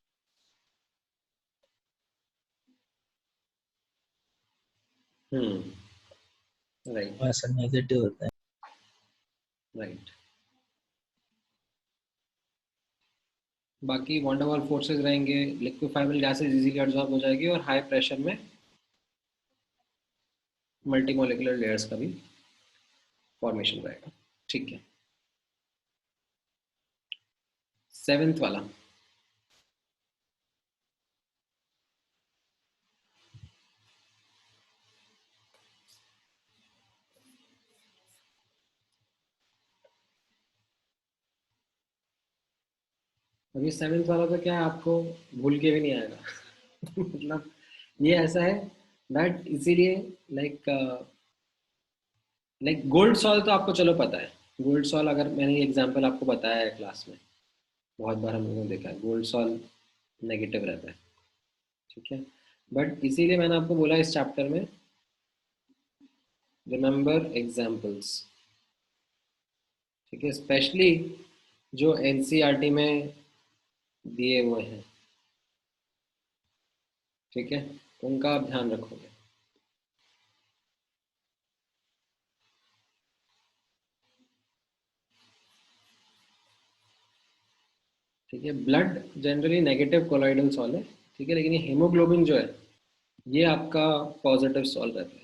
Speaker 1: राइट
Speaker 3: हाँ सर, नेगेटिव होता है।
Speaker 1: राइट। बाकी वंडर वॉल फोर्सेस रहेंगे, लिक्विफाइबल गैसेस इजीली एब्जॉर्ब हो जाएगी और हाई प्रेशर में मल्टी मॉलिक्यूलर लेयर्स का भी फॉर्मेशन रहेगा। ठीक है, सेवेंथ वाला। अभी सेवेंथ वाला तो क्या है, आपको भूल के भी नहीं आएगा। मतलब ये ऐसा है दैट इसीलिए लाइक गोल्ड सॉल तो आपको चलो पता है। गोल्ड सॉल अगर मैंने ये एग्जांपल आपको बताया है क्लास में, बहुत बार हम लोगों ने देखा है गोल्ड सॉल नेगेटिव रहता है। ठीक है, बट इसीलिए मैंने आपको बोला इस चैप्टर में रिमेंबर एग्जाम्पल्स। ठीक है, स्पेशली जो एनसीईआरटी में दिए हुए हैं। ठीक है, उनका आप ध्यान रखोगे। ठीक है, blood generally negative colloidal sol है। ठीक है, लेकिन ये हेमोग्लोबिन जो है ये आपका पॉजिटिव सॉल रहता है।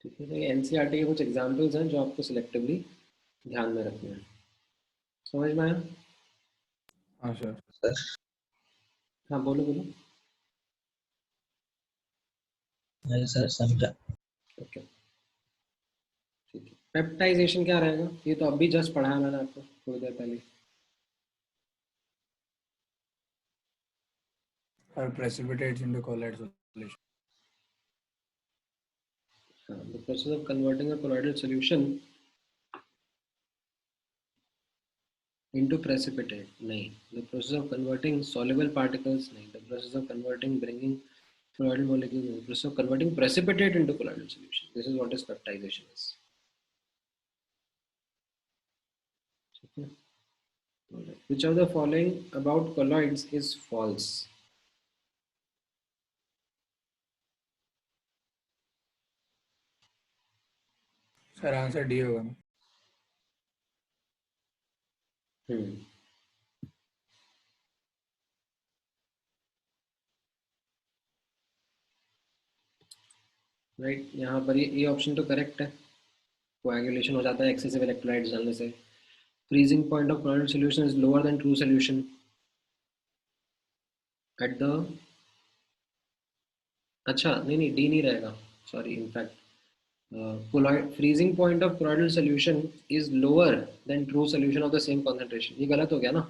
Speaker 1: ठीक है, तो ये एनसीईआरटी के कुछ एग्जांपल्स हैं जो आपको सिलेक्टिवली ध्यान में रखना है। समझ में आया?
Speaker 2: हाँ सर।
Speaker 3: सर
Speaker 1: हाँ बोलो बोलो।
Speaker 3: नहीं सर, समझा।
Speaker 1: ओके, ठीक है। पेप्टाइजेशन क्या रहेगा? ये तो अभी जस्ट पढ़ाया मैंने आपको थोड़ी देर पहले।
Speaker 2: Sir, precipitates into colloid solution.
Speaker 1: The process of converting a colloidal solution into precipitate, नहीं. The process of converting soluble particles, नहीं. The process of converting, bringing colloidal molecules, the process of converting precipitate into colloidal solution. This is what is peptidization is. Okay. Alright. Which of the following about colloids is false?
Speaker 2: Sir, answer D होगा ना?
Speaker 1: Right. यहाँ पर ये option तो correct है. Coagulation हो जाता है एक्सेसिव इलेक्ट्रोलाइट्स डालने से. freezing point of colloidal solution is lower than true solution at the अच्छा नहीं डी नहीं रहेगा. Sorry. In fact colloid freezing point of colloidal solution is lower than true solution of the same concentration. ये गलत हो गया ना.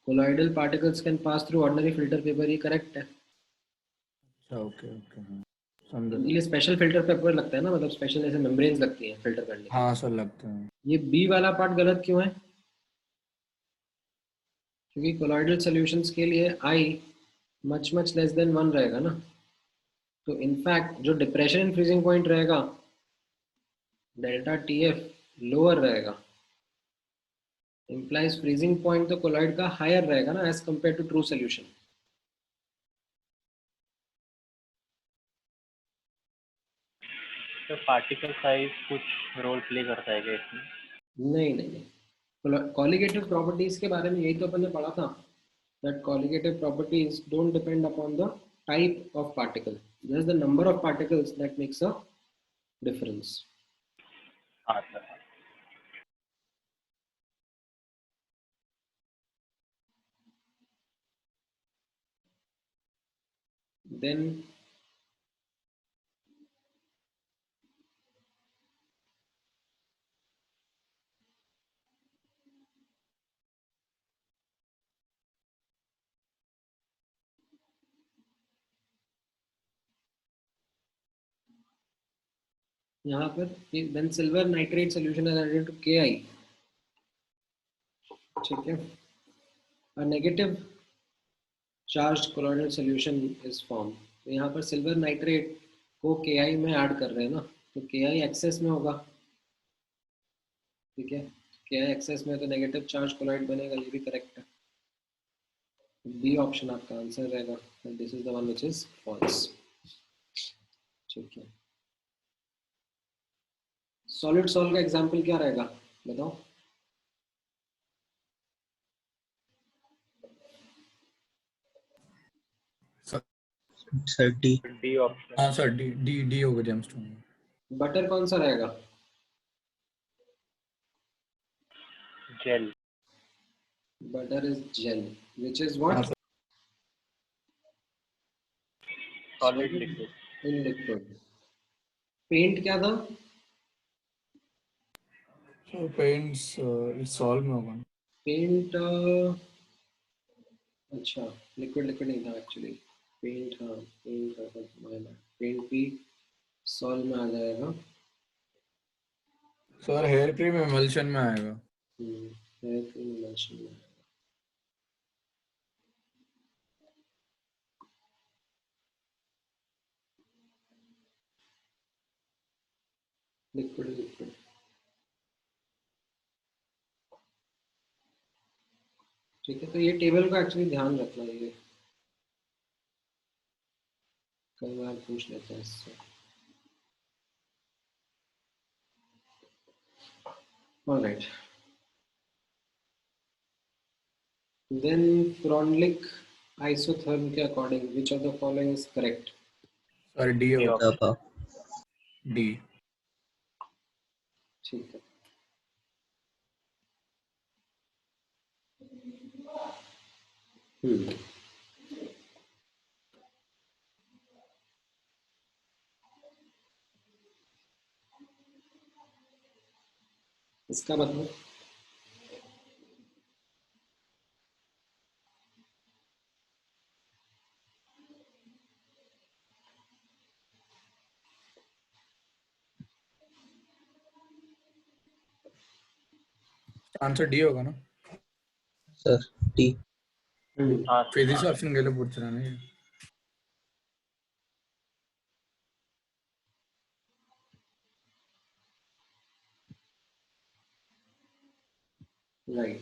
Speaker 1: colloidal particles can pass through ordinary filter paper. ये करेक्ट है.
Speaker 2: अच्छा, ओके ओके, हाँ समझा.
Speaker 1: ये स्पेशल फिल्टर पेपर लगता है ना, मतलब स्पेशल ऐसे मेम्ब्रेन्स लगती हैं फिल्टर करने की.
Speaker 2: हाँ सर, लगते हैं. ये
Speaker 1: बी वाला पार्ट गलत क्यों है? क्योंकि कोलॉइडल सॉल्यूशंस के लिए आई मच लेस देन 1 रहेगा ना. तो इनफैक्ट जो डिप्रेशन इन फ्रीजिंग पॉइंट रहेगा डेल्टा टी एफ लोअर रहेगा. इंप्लाइज फ्रीजिंग पॉइंट तो कोलॉइड का हायर रहेगा ना as compare to true solution.
Speaker 4: तो पार्टिकल साइज कुछ रोल प्ले करता है क्या इसमें?
Speaker 1: नहीं. कॉलिगेटिव प्रॉपर्टीज के बारे में यही तो अपन ने पढ़ा था. that colligative properties don't depend upon the type of particle, just the number of particles that makes a difference.
Speaker 4: हाँ सर.
Speaker 1: Then यहाँ पर then silver nitrate solution is added to Ki. ठीक है. A negative charged colloidal solution is formed. तो यहाँ पर silver nitrate को Ki में ऐड कर रहे हैं ना, तो Ki एक्सेस में होगा. ठीक है. Ki एक्सेस में तो नेगेटिव चार्ज कोलॉइड बनेगा. ये भी करेक्ट है. बी ऑप्शन आपका आंसर रहेगा. This is the one which is false. ठीक है. सॉलिड सॉल्व का एग्जांपल क्या रहेगा बताओ.
Speaker 3: Sir D.
Speaker 4: D option.
Speaker 2: हाँ सर, डी डी डी होगा जेमस्टोन.
Speaker 1: बटर कौन सा रहेगा?
Speaker 4: Gel.
Speaker 1: Butter is gel which is what?
Speaker 4: Solid liquid.
Speaker 1: In liquid. Paint क्या था?
Speaker 2: सो पेंट्स इस सॉल्व में होगा.
Speaker 1: पेंट अच्छा लिक्विड नहीं था एक्चुअली. पेंट हाँ पेंट था. पेंट भी सॉल्व में आ जाएगा.
Speaker 2: सर हेयर क्रीम एमल्शन में आएगा.
Speaker 1: हेयर क्रीम एमल्शन में आएगा. लिक्विड. ठीक है. तो ये टेबल का एक्चुअली ध्यान रखना. ये कई बार पूछ लेते हैं इससे. ऑलराइट. देन Cronlich isotherm के according which of the following is correct?
Speaker 2: Sir D
Speaker 4: D
Speaker 2: होगा.
Speaker 4: ऑप्शन.
Speaker 2: डी.
Speaker 1: ठीक है. इसका मतलब
Speaker 2: आंसर डी होगा ना?
Speaker 3: Sir T.
Speaker 4: हाँ
Speaker 2: फिजिक्स ऑप्शन के लिए पूछ रहा ना ये.
Speaker 1: Right.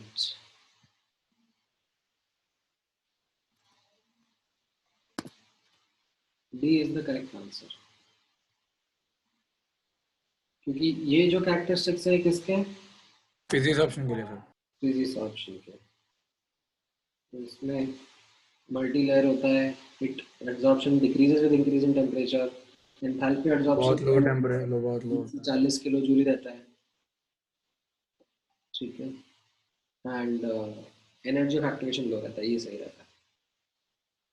Speaker 1: D is the correct answer. क्योंकि ये जो कैरेक्टरिस्टिक्स है किसके हैं?
Speaker 2: फिजिक्स ऑप्शन के लिए सर.
Speaker 1: फिजिक्स ऑप्शन के. तो इसमें मल्टी लेयर होता है. It absorption decreases with increase in temperature. Enthalpy
Speaker 2: बहुत लो
Speaker 1: एब्जॉर्प्शन
Speaker 2: टेम्परेचर, लो बहुत लो होता है.
Speaker 1: 40 किलो जूल रहता है. ठीक है. एंड एनर्जी ऑफ एक्टिवेशन लो रहता है. ये सही रहता है.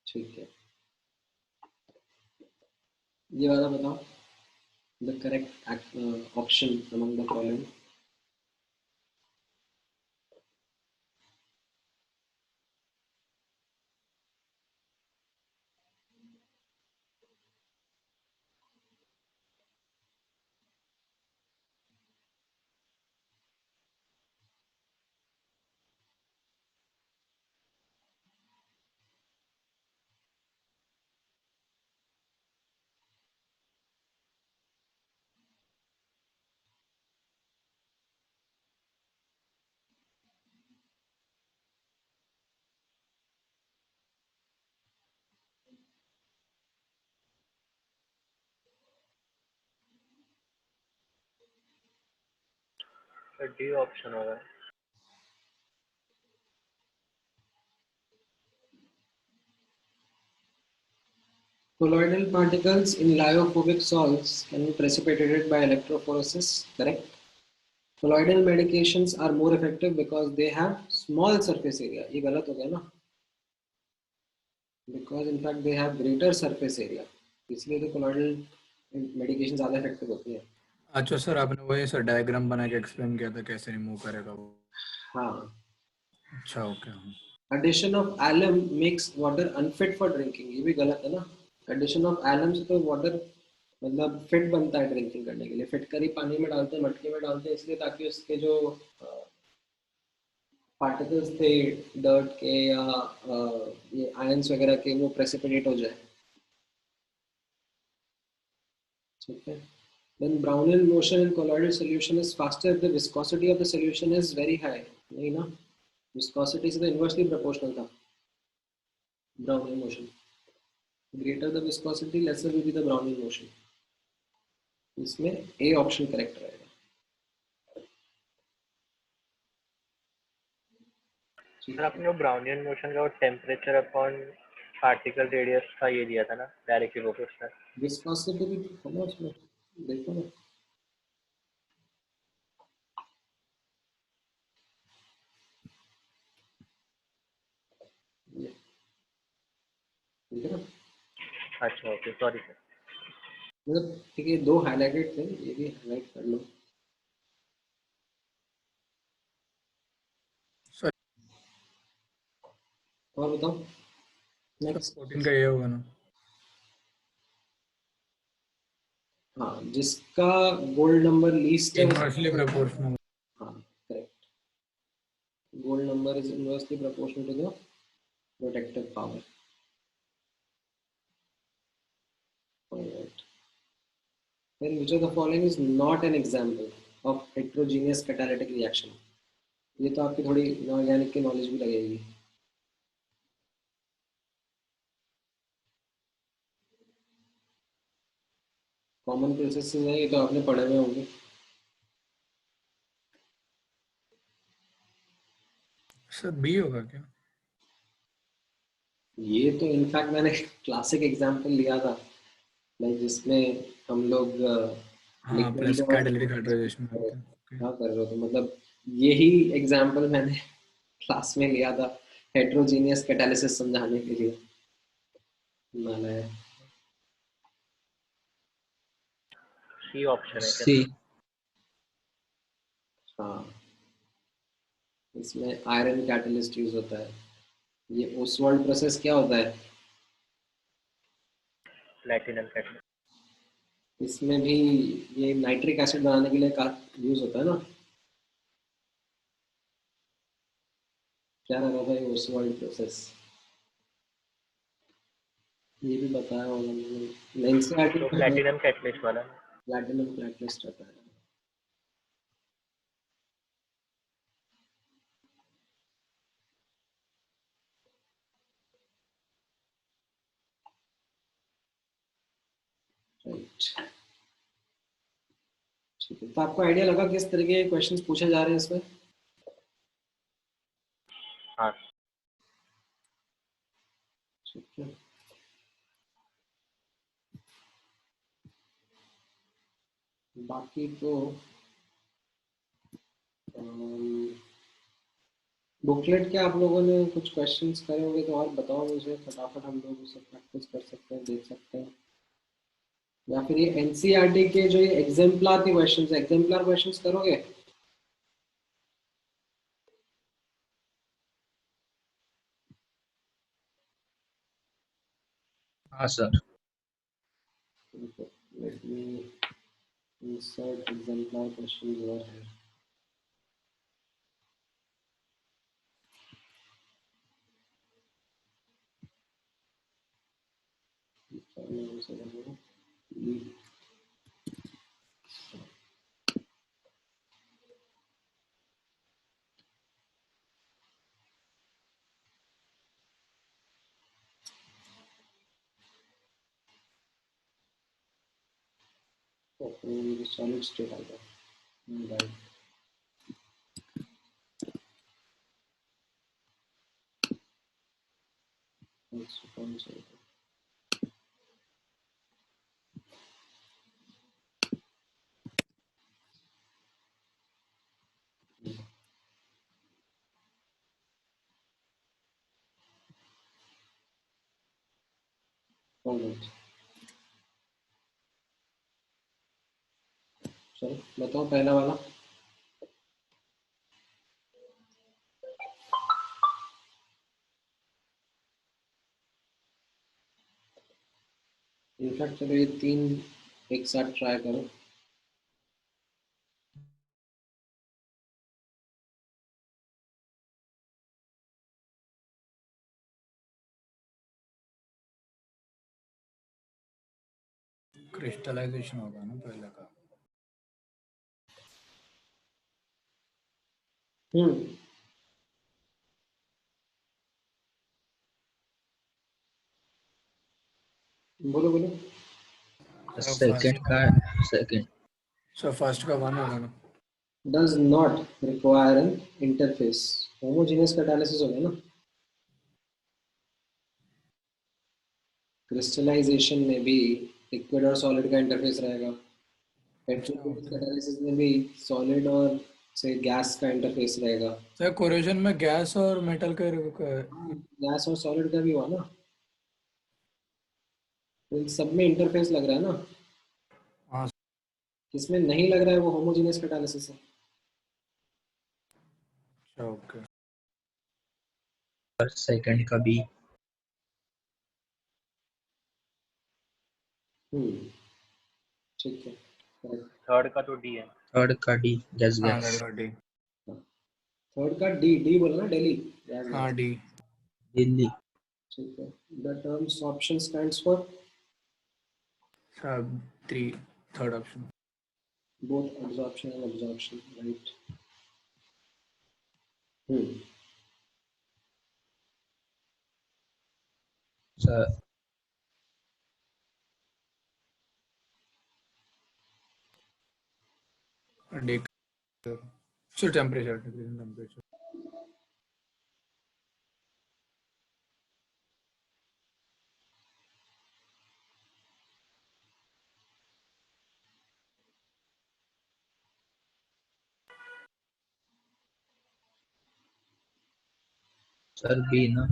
Speaker 1: ठीक है. ये वाला बताओ. The correct option among the following.
Speaker 4: Sir D option होगा.
Speaker 1: Colloidal particles in lyophobic salts can be precipitated by electrophoresis. Correct. Colloidal medications are more effective because they have small surface area. ये गलत हो गया ना? Because in fact they have greater surface area. इसलिए तो colloidal medications ज़्यादा effective होती हैं.
Speaker 2: अच्छा सर, आपने वही सर डायग्राम बना के एक्सप्लेन किया था कैसे रिमूव करेगा वो.
Speaker 1: हाँ.
Speaker 2: अच्छा okay.
Speaker 1: Addition of alum makes water unfit for drinking. ये भी गलत है ना? Addition of alum से तो water मतलब फिट बनता है ड्रिंकिंग करने के लिए. फिट कर ही पानी में डालते हैं, मटके में डालते हैं, इसलिए ताकि उसके जो पार्टिकल्स थे डर्ट के या ये आयंस वगैरह के वो प्रेसिपिटेट हो जाए. ठीक है. Then Brownell motion in colloidal solution is faster if the viscosity of the solution is very high. नहीं ना? Viscosity से तो inversely proportional था. Brownell motion. Greater the viscosity, lesser will be the Brownell motion. इसमें A option correct रहेगा.
Speaker 4: Sir आपने वो Brownian motion का वो टेम्परेचर अपॉन पार्टिकल रेडियस का ये दिया था ना, डायरेक्टली प्रोपोर्शनल.
Speaker 1: विस्कोसिटी भी है ना उसमें. देखो ना. ये ठीक है ना.
Speaker 4: अच्छा ओके, सॉरी सर.
Speaker 1: मतलब ठीक है, दो हाईलाइटेड थे, ये भी हाईलाइट कर लो.
Speaker 2: सर
Speaker 1: और बताओ. नेक्स्ट.
Speaker 2: 14 का ये होगा ना?
Speaker 1: हाँ, जिसका गोल्ड नंबर लीस्ट है.
Speaker 2: Inversely proportional.
Speaker 1: हाँ correct. Gold number is inversely proportional to the protective power. Alright. Then which of the following is not an example of heterogeneous catalytic reaction? ये तो आपकी थोड़ी इनऑर्गेनिक की नॉलेज भी लगेगी. Common processes हैं, ये तो आपने पढ़े हुए होंगे.
Speaker 2: सर बी होगा क्या?
Speaker 1: ये तो इनफैक्ट मैंने क्लासिक एग्जांपल लिया था, लाइक जिसमें हम लोग
Speaker 2: हाँ, प्लस कैटालिटिक हाइड्रोलाइजेशन होता है.
Speaker 1: क्या कर रहे हो. तो मतलब यही एग्जांपल मैंने क्लास में लिया था हेट्रोजीनियस कैटालिसिस समझाने के लिए. माना है.
Speaker 4: सी ऑप्शन है क्या?
Speaker 3: सी.
Speaker 1: हाँ, इसमें आयरन कैटलिस्ट यूज होता है. ये ओसवाल्ड प्रोसेस क्या होता है?
Speaker 4: Platinum catalyst.
Speaker 1: इसमें भी ये नाइट्रिक एसिड बनाने के लिए यूज होता है ना. क्या रहता था ये ओस्वाल्ड प्रोसेस? ये भी बताया होगा मैंने। एनसीईआरटी
Speaker 4: तो
Speaker 1: में
Speaker 4: प्लेटिनम कैटलिस्ट वाला ना।
Speaker 1: प्लैटिनम कैटलिस्ट रहता है। राइट, ठीक है। तो आपको आइडिया लगा किस तरह के क्वेश्चंस पूछे जा रहे हैं इसमें?
Speaker 4: हाँ
Speaker 1: ठीक है। बाकी तो बुकलेट के आप लोगों ने कुछ क्वेश्चंस करे होंगे तो और बताओ मुझे, फटाफट हम लोग उसे प्रैक्टिस कर सकते हैं, देख सकते हैं। या फिर ये एनसीईआरटी के जो ये एग्जाम्पलर के क्वेश्चंस, एग्जाम्पलर क्वेश्चंस करोगे?
Speaker 3: हाँ sir.
Speaker 1: Let me insert exemplar questions over here. solid state आएगा, right? कौन सा है? Alright. चलो बताओ पहला वाला। इनफैक्ट चलो ये तीन एक साथ ट्राई करो।
Speaker 2: क्रिस्टलाइजेशन होगा ना पहले का।
Speaker 1: हम्म, बोलो बोलो।
Speaker 3: सेकंड का, सेकंड।
Speaker 2: सर फर्स्ट का 1 होगा ना।
Speaker 1: Does not require an interface, homogeneous catalysis हो गया ना। क्रिस्टलाइजेशन में भी लिक्विड और सॉलिड का इंटरफेस रहेगा।
Speaker 2: अच्छा
Speaker 1: इलेक्ट्रोफोरेटिक
Speaker 2: ओके।
Speaker 1: कैटालिसिस में भी सॉलिड और से गैस का इंटरफेस रहेगा।
Speaker 2: सर कोरोजन में गैस और मेटल
Speaker 1: गैस और सॉलिड का भी हुआ ना, तो इन सब में इंटरफेस लग रहा है ना।
Speaker 2: हाँ।
Speaker 1: किसमें नहीं लग रहा है वो होमोजेनियस कैटालिसिस है।
Speaker 2: अच्छा ओके।
Speaker 3: और सेकंड का बी।
Speaker 1: ठीक है, correct।
Speaker 4: थर्ड का तो डी है।
Speaker 3: थर्ड का डी, गैस
Speaker 2: हाँ
Speaker 3: गैस।
Speaker 2: डी।
Speaker 1: थर्ड का डी, डी बोला ना, दिल्ली। गैस
Speaker 2: हाँ
Speaker 1: गैस।
Speaker 2: डी।
Speaker 3: दिल्ली।
Speaker 1: ठीक है। The terms option stands for
Speaker 2: sir 3, third option.
Speaker 1: both absorption and absorption, right? Hmm.
Speaker 3: Sir
Speaker 2: D. Sir temperature, decreasing temperature.
Speaker 3: Sir B ना।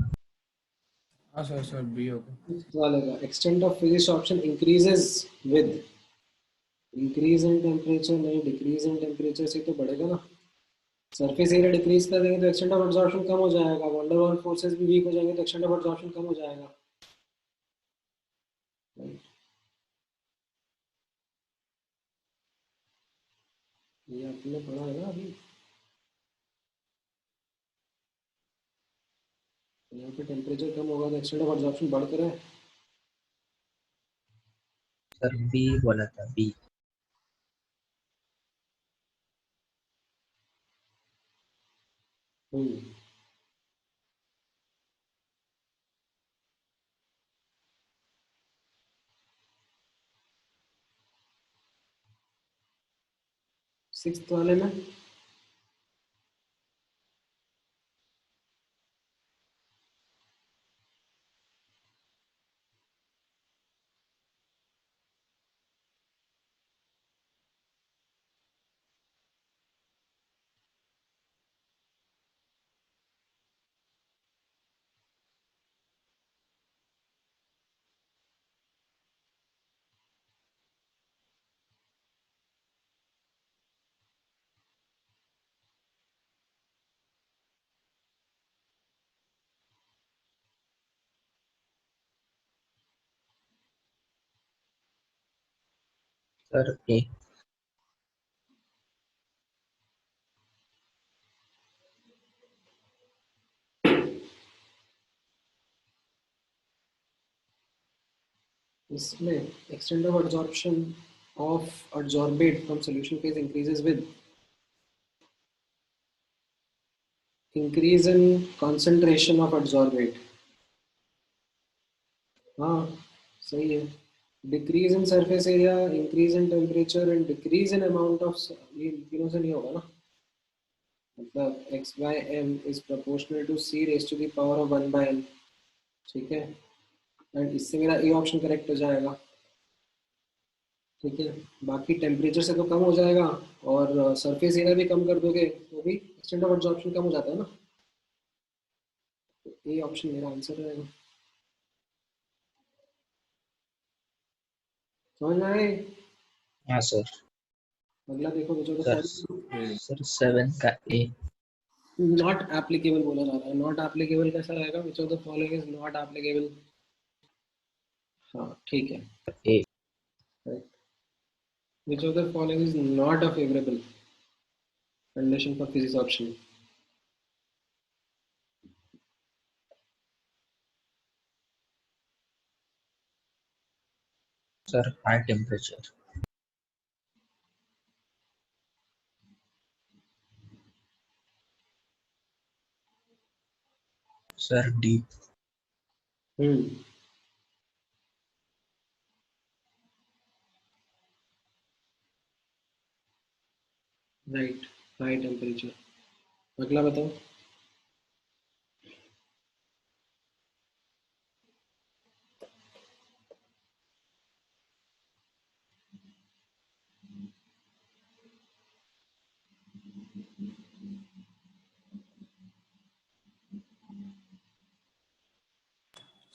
Speaker 2: हाँ sir B होगा।
Speaker 1: Fifth वाले का extent of physics option increases with increase in temperature, नहीं decrease in temperature से तो बढ़ेगा ना। सरफेस एरिया डिक्रीज कर देंगे तो एक्सटेंट ऑफ एब्जॉर्प्शन कम हो जाएगा, वंडर वॉल फोर्सेस भी वीक हो जाएंगे तो एक्सटेंट ऑफ एब्जॉर्प्शन कम हो जाएगा। ये आपने पढ़ा है ना अभी। यहाँ पे टेम्परेचर कम होगा तो एक्सटेंट ऑफ एब्जॉर्प्शन बढ़ कर है।
Speaker 3: सर बी बोला था, बी।
Speaker 1: हम्म, सिक्स्थ वाले में
Speaker 3: सर ए।
Speaker 1: इसमें extent of absorption of adsorbate from solution phase increases with increase in concentration of adsorbate। हाँ सही है। Decrease in surface area, increase in temperature and decrease in amount of, ये तीनों से नहीं होगा ना, मतलब X by M is proportional to C raise to the power of 1/n। ठीक है, एंड इससे मेरा ए ऑप्शन करेक्ट हो जाएगा। ठीक है, बाकी टेम्परेचर से तो कम हो जाएगा और सरफेस एरिया भी कम कर दोगे तो भी एक्सटेंट ऑफ एब्जॉर्प्शन कम हो जाता है ना, तो ए ऑप्शन मेरा आंसर रहेगा। समझ में आए?
Speaker 3: हाँ सर।
Speaker 1: अगला देखो बच्चों, तो
Speaker 3: सर सर 7 का ए।
Speaker 1: नॉट एप्लीकेबल बोला जा रहा है। नॉट एप्लीकेबल कैसा रहेगा? Which of the following is not applicable? हाँ ठीक है,
Speaker 3: A.
Speaker 1: Which of the following is not a favourable condition for physics option?
Speaker 3: Sir high temperature. Sir D.
Speaker 1: Hmm, right, high temperature. अगला बताओ।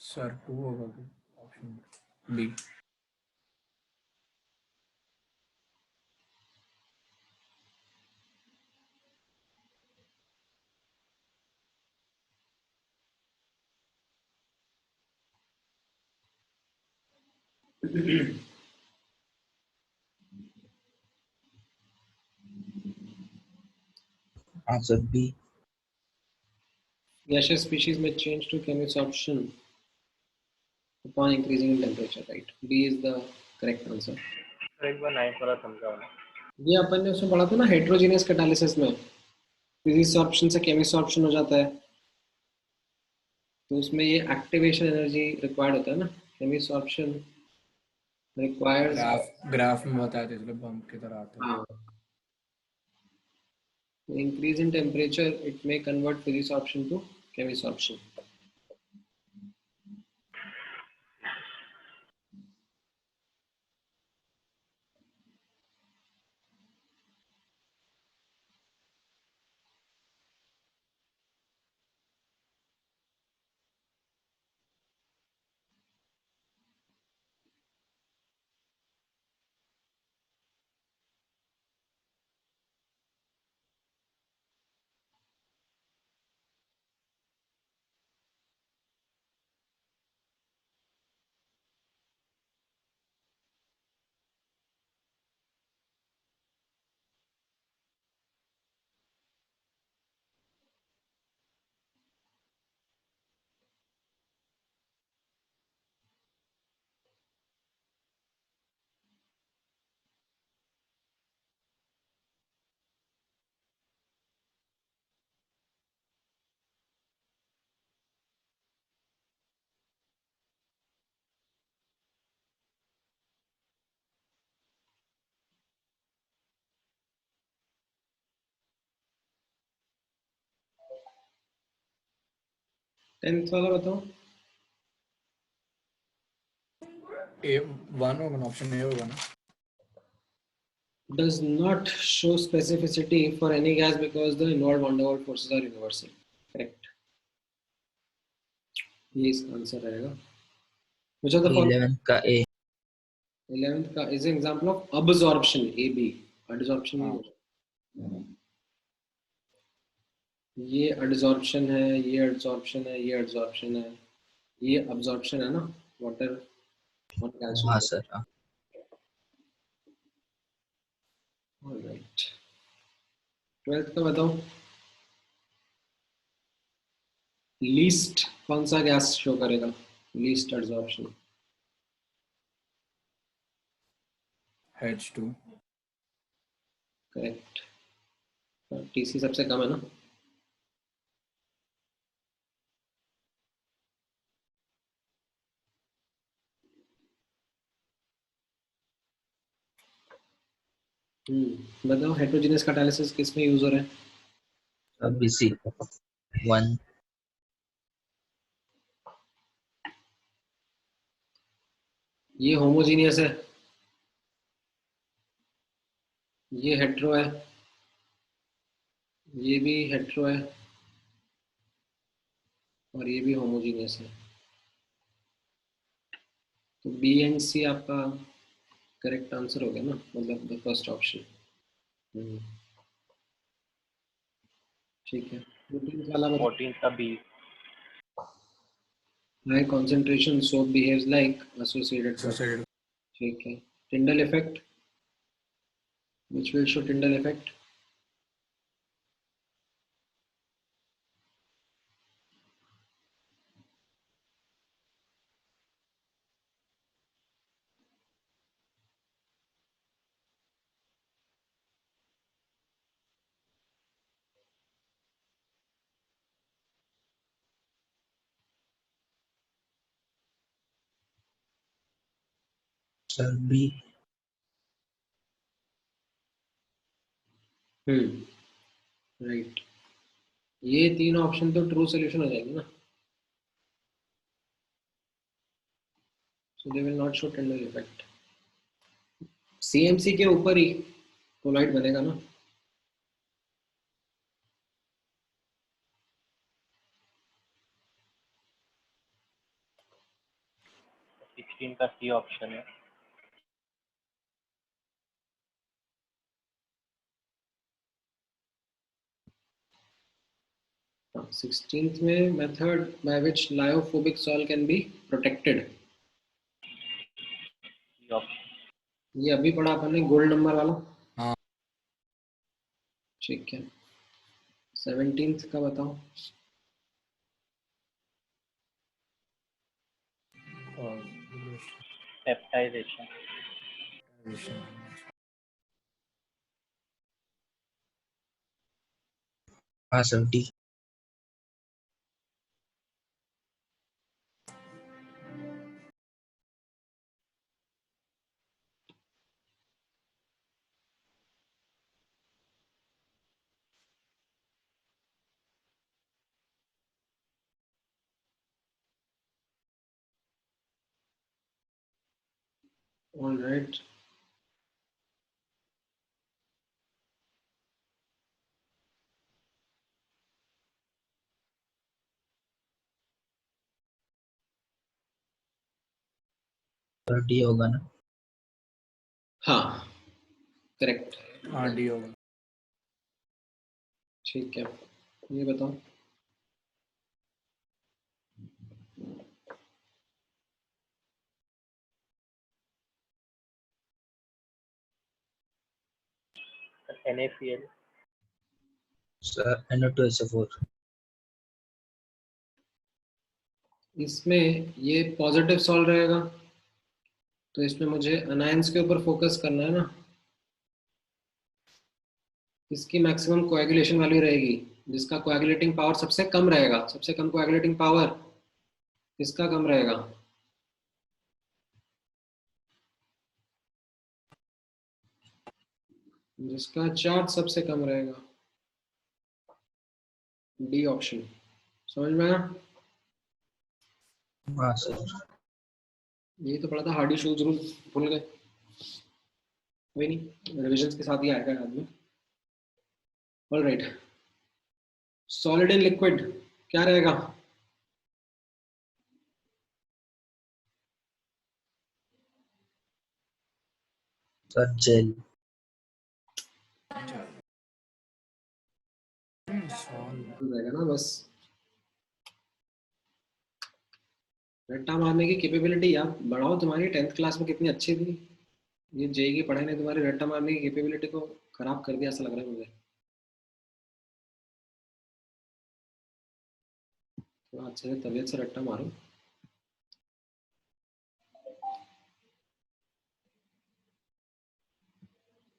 Speaker 2: Sir 2 होगा option B.
Speaker 3: Answer B.
Speaker 1: gaseous species may change to chemisorption upon increasing in temperature, right? B is the correct answer।
Speaker 4: Sir एक बार 9th वाला समझाओ ना।
Speaker 1: ये अपन ने उसमें पढ़ा था ना, हेट्रोजीनियस कैटालिसिस में फिजिसॉर्प्शन से केमिसॉर्प्शन हो जाता है, तो उसमें ये एक्टिवेशन एनर्जी रिक्वायर्ड होता है ना, केमिसॉर्प्शन रिक्वायर्स।
Speaker 2: ग्राफ में बताया था, इसलिए बम्प की तरह आता है।
Speaker 1: हाँ, increase in temperature it may convert physisorption to chemisorption। 10th वाला बताओ।
Speaker 2: A1 होगा ना, ऑप्शन ए होगा ना।
Speaker 1: Does not show specificity for any gas because the involved van der Waals forces are universal. Correct. ये इसका आंसर रहेगा। Which of the following
Speaker 3: 11th का ए।
Speaker 1: 11th का is an example of absorption, AB, adsorption नहीं होगा। ये adsorption है, ये adsorption है, ये adsorption है, ये absorption है ना, water on calcium.
Speaker 3: हाँ सर, हाँ।
Speaker 1: Alright. 12th का बताओ। लीस्ट कौन सा गैस शो करेगा? Least adsorption.
Speaker 2: H2।
Speaker 1: Correct. TC सबसे कम है ना। बताओ हेट्रोजीनियस कैटालिसिस किस में यूज हो रहा है?
Speaker 3: अब BC 1।
Speaker 1: ये होमोजीनियस है, ये हेट्रो है, ये भी हेट्रो है और ये भी होमोजीनियस है। तो बी एंड सी आपका करेक्ट आंसर हो गया ना, मतलब द फर्स्ट ऑप्शन। ठीक है। 14th वाला बताओ।
Speaker 4: 14th का B।
Speaker 1: High concentration soap behaves like associated property.
Speaker 2: Associated।
Speaker 1: ठीक है। Tyndall effect, which will show Tyndall effect?
Speaker 3: Sir B।
Speaker 1: Right. ये तीन ऑप्शन तो ट्रू सोल्यूशन हो जाएंगे ना, so they will not show Tyndall effect. CMC के ऊपर ही कोलाइड बनेगा ना।
Speaker 4: 16 का C ऑप्शन है।
Speaker 1: हाँ, 16th में method by which lyophobic soil can be protected.
Speaker 4: C option.
Speaker 1: ये अभी पढ़ा अपन ने गोल्ड नंबर वाला।
Speaker 2: हाँ।
Speaker 1: ठीक है। 17th का बताओ।
Speaker 2: और
Speaker 4: पेप्टाइजेशन।
Speaker 3: हाँ sir D।
Speaker 1: All right.
Speaker 3: Sir D होगा ना।
Speaker 1: हाँ, करेक्ट।
Speaker 2: हाँ D होगा।
Speaker 1: ठीक है। ये बताओ।
Speaker 4: NaCl।
Speaker 3: Sir NO2SO4।
Speaker 1: इसमें ये पॉजिटिव सॉल्व रहेगा, तो इसमें मुझे अनायंस के ऊपर फोकस करना है ना। इसकी मैक्सिमम कोएगुलेशन वैल्यू रहेगी, जिसका कोएगुलेटिंग पावर सबसे कम रहेगा। सबसे कम कोएगुलेटिंग पावर इसका कम रहेगा। जिसका चार्ज सबसे कम रहेगा। D option. समझ में आया?
Speaker 3: हाँ सर।
Speaker 1: ये तो पढ़ा था, हार्डी शूज रूल भूल गए, कोई नहीं, रिविजन के साथ ही आएगा याद में। ऑलराइट, सॉलिड एंड लिक्विड क्या रहेगा?
Speaker 3: Sir gel.
Speaker 1: रहेगा ना बस। रट्टा मारने की कैपेबिलिटी यार बढ़ाओ, तुम्हारी 10th क्लास में कितनी अच्छी थी, ये जेई की पढ़ाई ने तुम्हारी रट्टा मारने की कैपेबिलिटी को खराब कर दिया ऐसा लग रहा है मुझे। थोड़ा अच्छे से तबीयत से रट्टा मारो।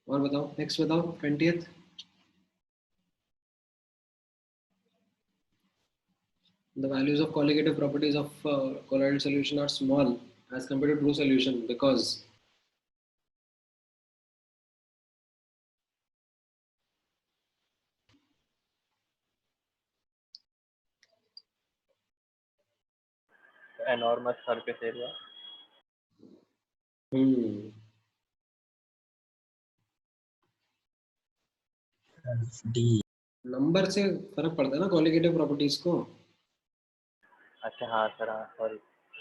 Speaker 1: और बताओ, नेक्स्ट बताओ, 20th। The values of colligative properties of colloidal solution are small as compared to true solution because
Speaker 4: enormous surface area.
Speaker 3: D.
Speaker 1: Number से फर्क पड़ता है ना colligative properties को।
Speaker 4: अच्छा हाँ सर, हाँ सॉरी,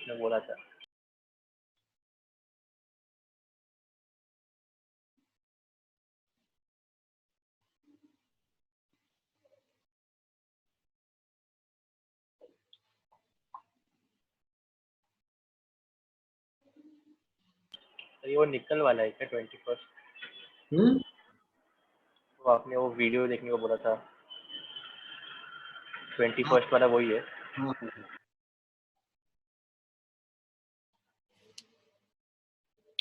Speaker 4: मैं बोला था। तो ये वो निकल वाला है क्या 21st?
Speaker 1: हम्म।
Speaker 4: वो आपने वो वीडियो देखने को बोला था,
Speaker 1: हाँ
Speaker 4: 21st वाला वही है?
Speaker 1: हाँ हाँ।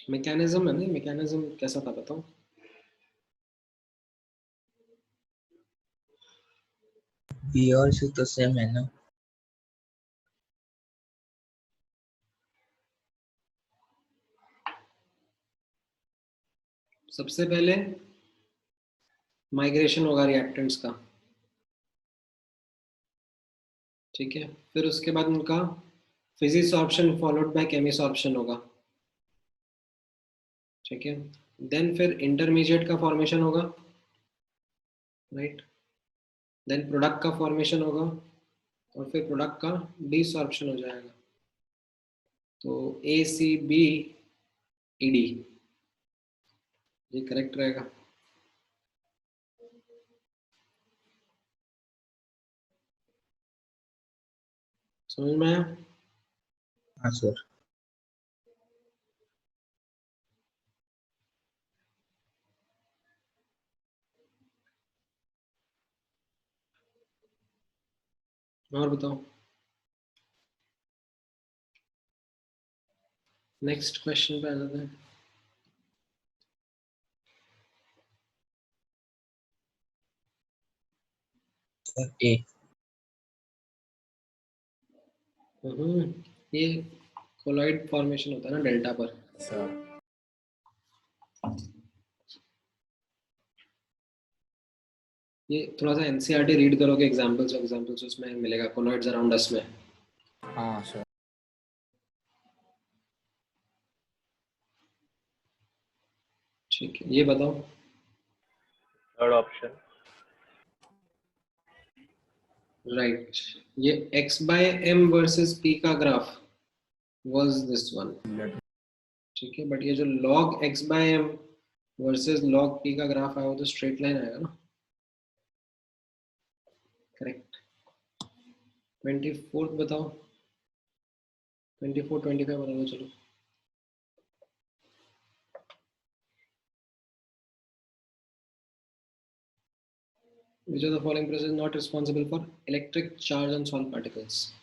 Speaker 1: मैकेनिज्म है ना, मैकेनिज्म कैसा था बताओ?
Speaker 3: बी और सी तो सेम है ना।
Speaker 1: सबसे पहले माइग्रेशन होगा रिएक्टेंट्स का, ठीक है, फिर उसके बाद उनका फिजिसॉर्प्शन फॉलोड बाय केमिसॉर्प्शन होगा, ठीक है, देन फिर इंटरमीडिएट का फॉर्मेशन होगा, राइट, देन प्रोडक्ट का फॉर्मेशन होगा, और फिर प्रोडक्ट का डिसॉर्प्शन हो जाएगा। तो ए सी बी ई डी, ये करेक्ट रहेगा। समझ में आया?
Speaker 3: हाँ सर।
Speaker 1: और बताओ, नेक्स्ट क्वेश्चन पे आ जाते हैं।
Speaker 3: सर ए।
Speaker 1: ये कोलॉइड फॉर्मेशन होता है ना डेल्टा पर।
Speaker 2: सर
Speaker 1: ये थोड़ा सा एनसीईआरटी रीड करोगे, एग्जांपल्स उसमें मिलेगा कोलॉइड्स अराउंड अस में।
Speaker 2: हाँ सर।
Speaker 1: ठीक है, ये बताओ,
Speaker 4: थर्ड ऑप्शन।
Speaker 1: राइट, ये x by m versus p का ग्राफ वाज दिस वन, ठीक है, बट ये जो log x by m versus log p का ग्राफ आया वो तो स्ट्रेट लाइन आएगा ना। करेक्ट। 24th बताओ, 24 25 बता दो चलो। Which of the following process is not responsible for electric charge on solid particles?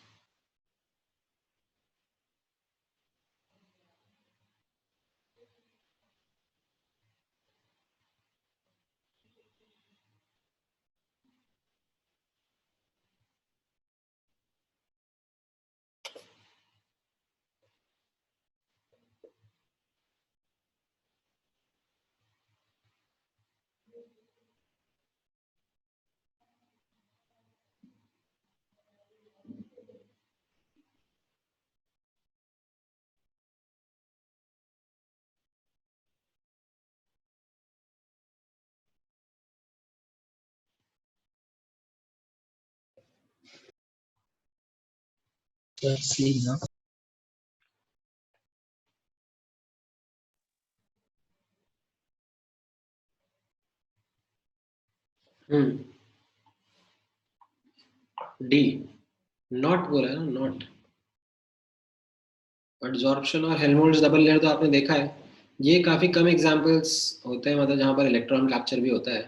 Speaker 3: Sir C ना।
Speaker 1: डी नॉट बोला है ना, नॉट। एडजॉर्प्शन और हेल्महोल्ट्ज डबल लेयर तो आपने देखा है, ये काफी कम एग्जांपल्स होते हैं, मतलब जहां पर इलेक्ट्रॉन कैप्चर भी होता है,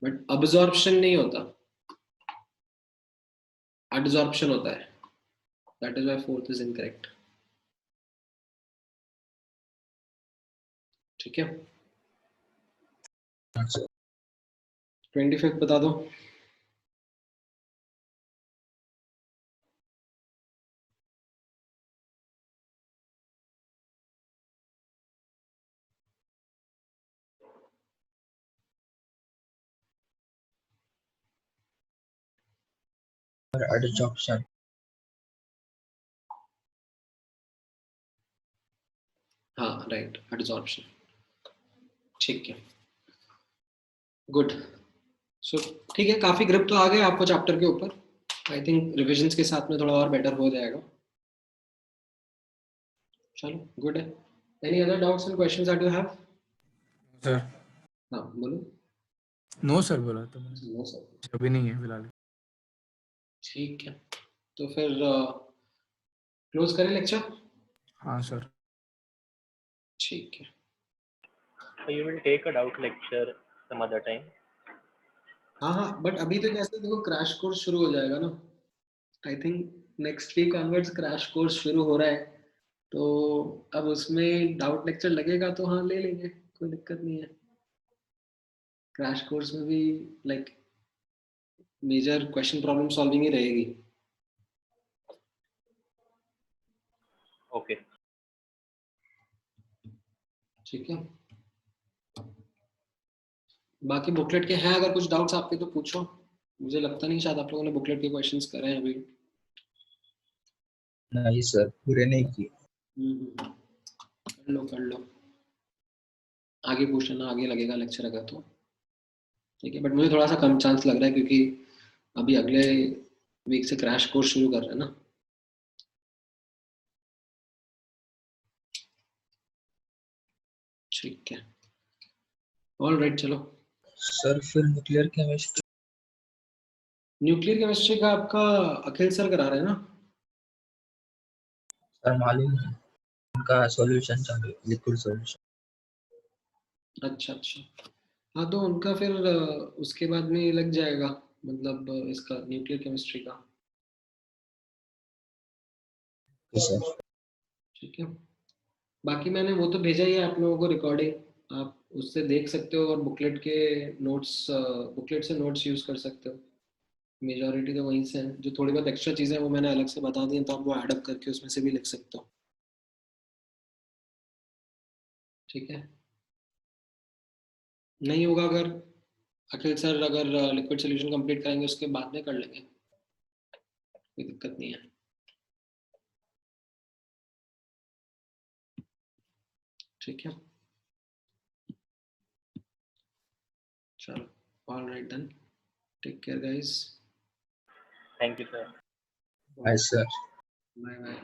Speaker 1: बट अब्जॉर्प्शन नहीं होता, एडजॉर्प्शन होता है। That is why fourth is incorrect. ठीक है, 25th बता दो।
Speaker 3: और एडजॉर्प्शन।
Speaker 1: हाँ राइट, एडजॉर्प्शन। ठीक है, गुड। सो ठीक है, काफी ग्रिप तो आ गए आपको चैप्टर के ऊपर। आई थिंक रिविजन्स के साथ में थोड़ा और बेटर हो जाएगा। चलो गुड है। Any other doubts and questions that you have?
Speaker 2: Sir
Speaker 1: हाँ बोलो।
Speaker 2: नो सर बोला तो मैंने,
Speaker 1: नो सर।
Speaker 2: अभी नहीं है फिलहाल।
Speaker 1: ठीक है, तो फिर क्लोज करें लेक्चर?
Speaker 2: हाँ सर।
Speaker 1: ठीक है।
Speaker 4: You will take a doubt lecture some other time.
Speaker 1: हाँ हाँ, बट अभी तो जैसे देखो क्रैश कोर्स शुरू हो जाएगा ना, I think next week onwards crash course शुरू हो रहा है, तो अब उसमें डाउट लेक्चर लगेगा तो हाँ ले लेंगे, कोई दिक्कत नहीं है। क्रैश कोर्स में भी like major question problem solving ही रहेगी।
Speaker 4: Okay.
Speaker 1: ठीक है, बाकी बुकलेट के हैं अगर कुछ डाउट्स आपके तो पूछो। मुझे लगता नहीं शायद आप लोगों ने बुकलेट के क्वेश्चंस करे हैं अभी।
Speaker 3: नहीं सर, पूरे नहीं किए।
Speaker 1: कर लो कर लो, आगे पूछ लेना, आगे लगेगा लेक्चर अगर तो। ठीक है, बट मुझे थोड़ा सा कम चांस लग रहा है क्योंकि अभी अगले वीक से क्रैश कोर्स शुरू कर रहे हैं ना। ठीक है, ऑल राइट, चलो।
Speaker 3: सर फिर न्यूक्लियर केमिस्ट्री।
Speaker 1: न्यूक्लियर केमिस्ट्री का आपका अखिल सर करा रहे हैं ना?
Speaker 3: सर मालूम है, उनका सॉल्यूशन चालू है, लिक्विड सॉल्यूशन।
Speaker 1: अच्छा अच्छा, हाँ तो उनका फिर उसके बाद में लग जाएगा, मतलब इसका न्यूक्लियर केमिस्ट्री का।
Speaker 3: सर
Speaker 1: ठीक है, बाकी मैंने वो तो भेजा ही है आप लोगों को रिकॉर्डिंग, आप उससे देख सकते हो और बुकलेट के नोट्स, बुकलेट से नोट्स यूज कर सकते हो। मेजॉरिटी तो वहीं से है, जो थोड़ी बहुत एक्स्ट्रा चीज़ें हैं वो मैंने अलग से बता दी हैं, तो आप वो ऐड अप करके उसमें से भी लिख सकते हो। ठीक है, नहीं होगा अगर अखिल सर अगर लिक्विड सोल्यूशन कंप्लीट करेंगे उसके बाद में कर लेंगे, कोई दिक्कत नहीं है। ठीक है, चलो, all right then, take care guys,
Speaker 4: Thank you, sir.
Speaker 3: Bye sir.
Speaker 1: Bye bye.